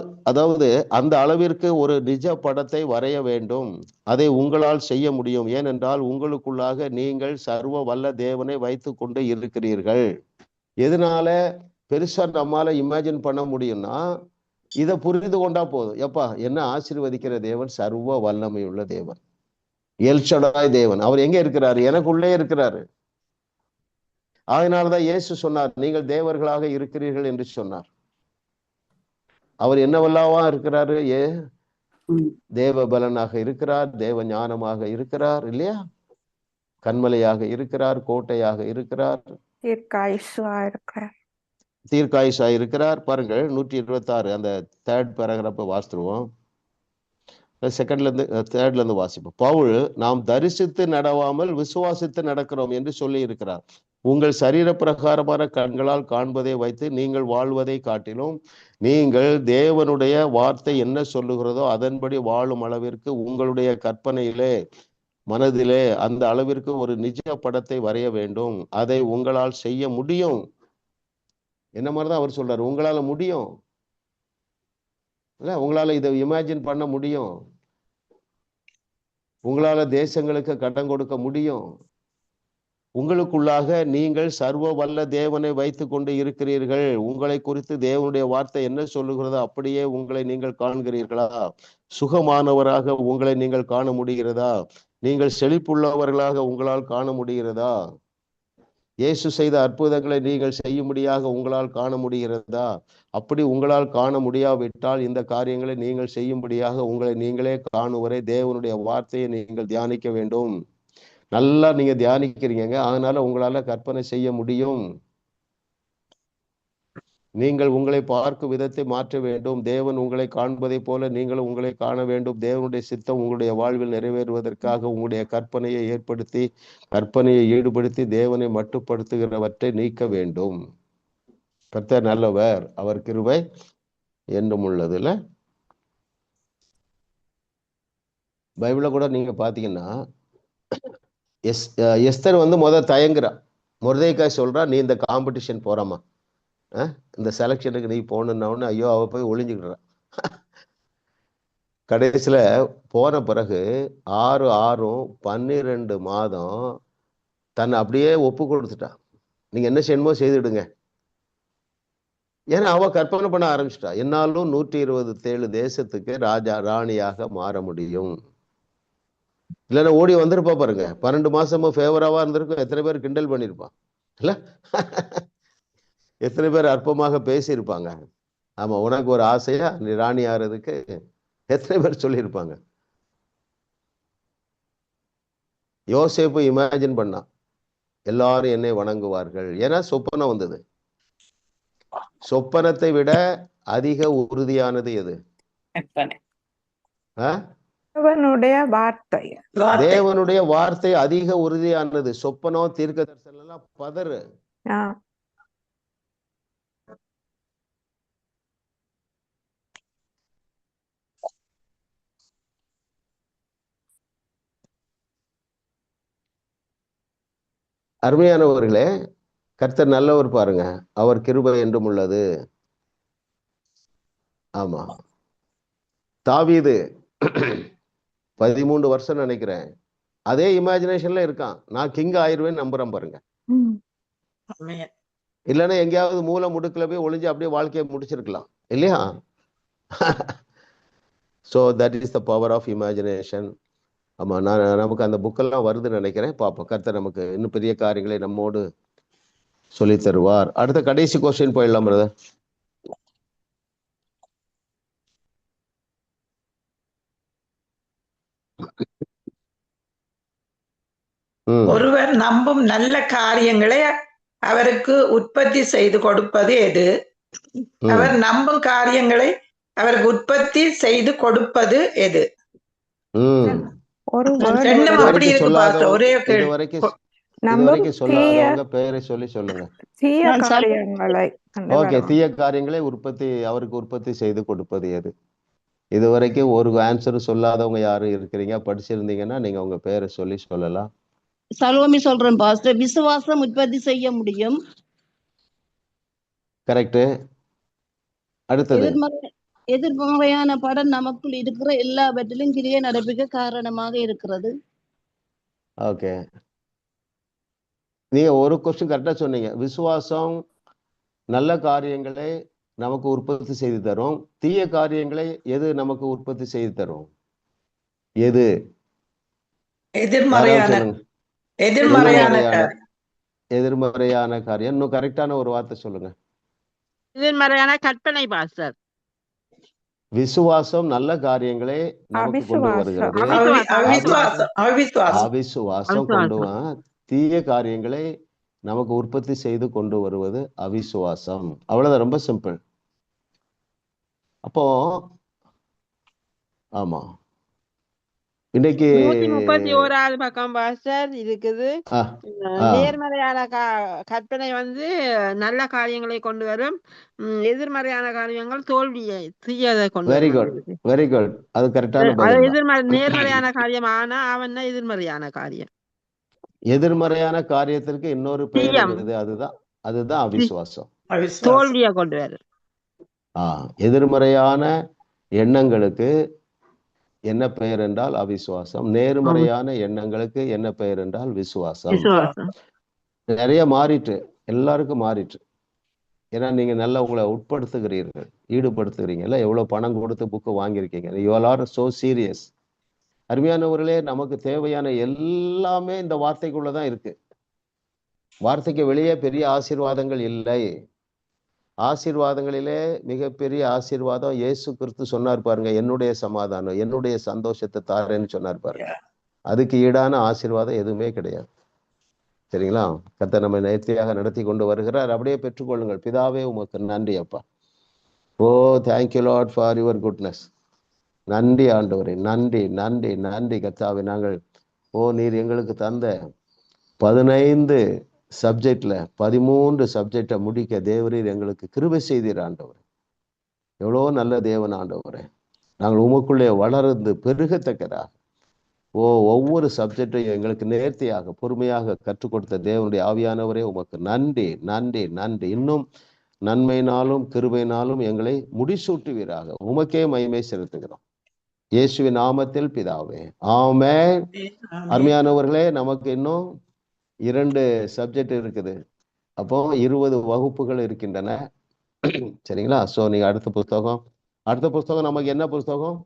அந்த அளவிற்கு ஒரு நிஜ படத்தை வரைய வேண்டும். அதை உங்களால் செய்ய முடியும். ஏனென்றால் உங்களுக்குள்ளாக நீங்கள் சர்வ வல்ல தேவனை வைத்து கொண்டு இருக்கிறீர்கள். எதனால பெருசா நம்மால இமேஜின் பண்ண முடியும்னா இதை புரிந்து கொண்டா போதும். எப்பா, என்ன ஆசீர்வதிக்கிற தேவன் சர்வ வல்லமை உள்ள தேவன், எல்ஷடாய் தேவன். அவர் எங்க இருக்கிறாரு? எனக்குள்ளே இருக்கிறாரு. அதனாலதான் இயேசு சொன்னார், நீங்கள் தேவர்களாக இருக்கிறீர்கள் என்று சொன்னார். அவர் என்னவெல்லாவா இருக்கிறாரு? தேவ பலனாக இருக்கிறார், தேவ ஞானமாக இருக்கிறார் இல்லையா, கண்மலையாக இருக்கிறார், கோட்டையாக இருக்கிறார், தீர்க்காயுஷா இருக்கிறார். பாருங்கள் 126 அந்த 3rd பேராகிராஃபை வாசித்துருவோம். தேர்ட்ல இருந்து வாசிப்போம். பவுல், நாம் தரிசித்து நடவாமல் விசுவாசித்து நடக்கிறோம் என்று சொல்லி இருக்கிறார். உங்கள் சரீர பிரகாரமான கண்களால் காண்பதை வைத்து நீங்கள் வாழ்வதை காட்டிலும் நீங்கள் தேவனுடைய வார்த்தை என்ன சொல்லுகிறதோ அதன்படி வாழும் அளவிற்கு உங்களுடைய கற்பனையிலே, மனதிலே அந்த அளவிற்கு ஒரு நிஜ படத்தை வரைய வேண்டும். அதை உங்களால் செய்ய முடியும். என்ன மாதிரிதான் அவர் சொல்றாரு, உங்களால முடியும் இல்ல, உங்களால இதை இமேஜின் பண்ண முடியும், உங்களால தேசங்களுக்கு கடன் கொடுக்க முடியும். உங்களுக்குள்ளாக நீங்கள் சர்வ வல்ல தேவனை வைத்து கொண்டு இருக்கிறீர்கள். உங்களை குறித்து தேவனுடைய வார்த்தை என்ன சொல்லுகிறதோ அப்படியே உங்களை நீங்கள் காண்கிறீர்களா? சுகமானவராக உங்களை நீங்கள் காண முடிகிறதா? நீங்கள் செழிப்புள்ளவர்களாக உங்களால் காண முடிகிறதா? இயேசு செய்த அற்புதங்களை நீங்கள் செய்யும்படியாக உங்களால் காண முடிகிறதா? அப்படி உங்களால் காண முடியாவிட்டால் இந்த காரியங்களை நீங்கள் செய்யும்படியாக உங்களை நீங்களே காணுவரை தேவனுடைய வார்த்தையை நீங்கள் தியானிக்க வேண்டும். நல்லா நீங்க தியானிக்கிறீங்க, அதனால உங்களால கற்பனை செய்ய முடியும். நீங்கள் உங்களை பார்க்கும் விதத்தை மாற்ற வேண்டும். தேவன் உங்களை காண்பதை போல நீங்களும் உங்களை காண வேண்டும். தேவனுடைய சித்தம் உங்களுடைய வாழ்வில் நிறைவேறுவதற்காக உங்களுடைய கற்பனையை ஏற்படுத்தி, கற்பனையை ஈடுபடுத்தி தேவனை மட்டுப்படுத்துகிறவற்றை நீக்க வேண்டும். கர்த்தர் நல்லவர், அவர் கிருபை என்றும் உள்ளதுல. பைபிள கூட நீங்க பாத்தீங்கன்னா எஸ்தர் முதல் தயங்குறா. மொர்தெகாய் சொல்றா, நீ இந்த காம்படிஷன் போறாமா, இந்த செலக்ஷனுக்கு நீ போகணுன்னு. ஐயோ, அவ போய் ஒளிஞ்சுக்கிடுறான். கடைசியில போன பிறகு 12 மாதம் தன்னை அப்படியே ஒப்பு கொடுத்துட்டா. நீங்க என்ன செய்யணுமோ செய்துடுங்க. ஏன்னா அவ கற்பனை பண்ண ஆரம்பிச்சிட்டா, என்னாலும் 127 தேசத்துக்கு ராணியாக மாற முடியும். இல்லைன்னா ஓடி வந்திருப்பா பாருங்க. 12 மாசமும் ஃபேவராவா இருந்திருக்கும். எத்தனை பேர் கிண்டல் பண்ணிருப்பான் இல்ல, எத்தனை பேர் அற்பமாக பேசியிருப்பாங்க. ஆமா, உனக்கு ஒரு ஆசையா நீ ராணி ஆறதுக்கு எத்தனை பேர் சொல்லியிருப்பாங்க. யோசேப்பு இமேஜின் பண்ணா, எல்லாரும் என்னை வணங்குவார்கள். ஏன்னா சொப்பனம் வந்தது. சொப்பனத்தை விட அதிக உறுதியானது எது? தேவனுடைய வார்த்தை. தேவனுடைய வார்த்தை அதிக உறுதியானது. சொப்பனம், தீர்க்க தரிசனம் எல்லாம் பதறு. அருமையானவர்களே, கர்த்தர் நல்லவர் பாருங்க, அவர் கிருபை என்றும் உள்ளது. ஆமா, தாவீது 13 வருஷம் நினைக்கிறேன், அதே இமேஜினேஷன்ல இருக்கான். நான் கிங் ஆயிருவேன்னு நம்புறேன் பாருங்க. இல்லைன்னா எங்கேயாவது மூல முடுக்குல போய் ஒளிஞ்சு அப்படியே வாழ்க்கையை முடிச்சிருக்கலாம் இல்லையா? So that is the power of imagination. ஆமா, நமக்கு அந்த புக்கெல்லாம் வருதுன்னு நினைக்கிறேன். பார்ப்போம், கர்த்தர் நமக்கு இன்னும் பெரிய காரியங்களை நம்மோடு சொல்லி தருவார். அடுத்த கடைசி கொஸ்டின் போயிடலாம் பிரதர். ஒருவர் நம்பும் நல்ல காரியங்களை அவருக்கு உற்பத்தி செய்து கொடுப்பது எது? அவர் நம்பும் காரியங்களை அவருக்கு உற்பத்தி செய்து கொடுப்பது எது? அப்படி இருக்கு பாஸ்டர். ஒரே பெயரை சொல்லி சொல்லுங்க. தீய காரியங்களை அவருக்கு உற்பத்தி செய்து கொடுப்பது எது? இதுவரைக்கும் ஒரு ஆன்சர் சொல்லாதவங்க யாரும் இருக்கிறீங்க? படிச்சிருந்தீங்கன்னா நீங்க உங்க பேரை சொல்லி சொல்லலாம். சலோமி சொல்றேன் பாஸ்டர். விசுவாசம் உற்பத்தி செய்ய முடியும். கரெக்ட். அடுத்தது எதிர்மறையான படம் நமக்குள் இருக்கிற எல்லாவற்றிலும் கிரியை நடப்பிக்க காரணமாக இருக்கிறது. ஓகே, நீங்க ஒரு கொஸ்டின் கரெக்டா சொன்னீங்க. விசுவாசம் நல்ல காரியங்களை நமக்கு உற்பத்தி செய்து தரும். தீய காரியங்களை எது நமக்கு உற்பத்தி செய்து தரும்? எது? எதிர்மறையான காரியம். இன்னும் கரெக்டான ஒரு வார்த்தை சொல்லுங்க. எதிர்மறையான கற்பனை பாஸ்டர். விசுவாசம் நல்ல காரியங்களை நமக்கு கொண்டு வருகிறது. அவிசுவாசம் கொண்டு தீய காரியங்களை நமக்கு உற்பத்தி செய்து கொண்டு வருவது அவிசுவாசம். அவ்வளவுதான், ரொம்ப சிம்பிள். அப்போ ஆமா, இன்னைக்கு 131வது பக்கம் பாஸ்டர் இருக்குது. நேர்மறையான கற்பனை வந்து நல்ல காரியங்களை கொண்டு வரும், எதிர்மறையான காரியங்கள் தோல்வியை தீயதை கொண்டு வரும். Very good, very good. அது கரெக்டான நேர்மறையான காரியம் ஆனா அவன் எதிர்மறையான காரியம். எதிர்மறையான காரியத்திற்கு இன்னொரு பெயர் இருக்குது, அதுதான் அவிசுவாசம். தோல்வியை கொண்டு வரும். எதிர்மறையான எண்ணங்களுக்கு என்ன பெயர் என்றால் அவிசுவாசம். நேர்மறையான எண்ணங்களுக்கு என்ன பெயர் என்றால் விசுவாசம். நிறைய மாறிட்டு, எல்லாருக்கும் மாறிட்டு. ஏன்னா நீங்க நல்லா உங்களை உட்படுத்துகிறீர்கள், ஈடுபடுத்துகிறீங்கல்ல. எவ்வளவு பணம் கொடுத்து புக்கு வாங்கியிருக்கீங்க. You are so serious. அருமையானவர்களே, நமக்கு தேவையான எல்லாமே இந்த வார்த்தைக்குள்ளதான் இருக்கு. வார்த்தைக்கு வெளியே பெரிய ஆசீர்வாதங்கள் இல்லை. ஆசீர்வாதங்களிலே மிகப்பெரிய ஆசீர்வாதம் இயேசு கிறிஸ்து சொன்னார் பாருங்க, என்னுடைய சமாதானம், என்னுடைய சந்தோஷத்தை தாரேன்னு சொன்னார் பாருங்க. அதுக்கு ஈடான ஆசீர்வாதம் எதுவுமே கிடையாது. சரிங்களா? கர்த்தர் நம்மை நேர்த்தியாக நடத்தி கொண்டு வருகிறார். அப்படியே பெற்றுக்கொள்ளுங்கள். பிதாவே, உமக்கு நன்றி அப்பா. Oh, thank you Lord for your goodness. நன்றி ஆண்டவரே, நன்றி நன்றி நன்றி கர்த்தாவே. நாங்கள் நீர் எங்களுக்கு தந்த 15 சப்ஜெக்ட்ல 13 சப்ஜெக்டை முடிக்க தேவரீர் எங்களுக்கு கிருபை செய்தீர் ஆண்டவரே. எவ்வளோ நல்ல தேவன் ஆண்டவரே. நாங்கள் உமக்குள்ளே வளர்ந்து பெருகத்தக்கதாக ஒவ்வொரு சப்ஜெக்டையும் எங்களுக்கு நேர்த்தியாக பொறுமையாக கற்றுக் கொடுத்த தேவனுடைய ஆவியானவரே, உமக்கு நன்றி நன்றி நன்றி. இன்னும் நன்மையினாலும் கிருபையினாலும் எங்களை முடிசூட்டுவீராக. உமக்கே மகிமை செலுத்துகிறோம் இயேசுவின் நாமத்தில் பிதாவே, ஆமென். அருமையானவர்களே, நமக்கு இன்னும் 2 சப்ஜெக்ட் இருக்குது. அப்போ 20 வகுப்புகள் இருக்கின்றன. சரிங்களா? ஸோ நீங்க அடுத்த புஸ்தகம் நமக்கு என்ன புஸ்தகம்?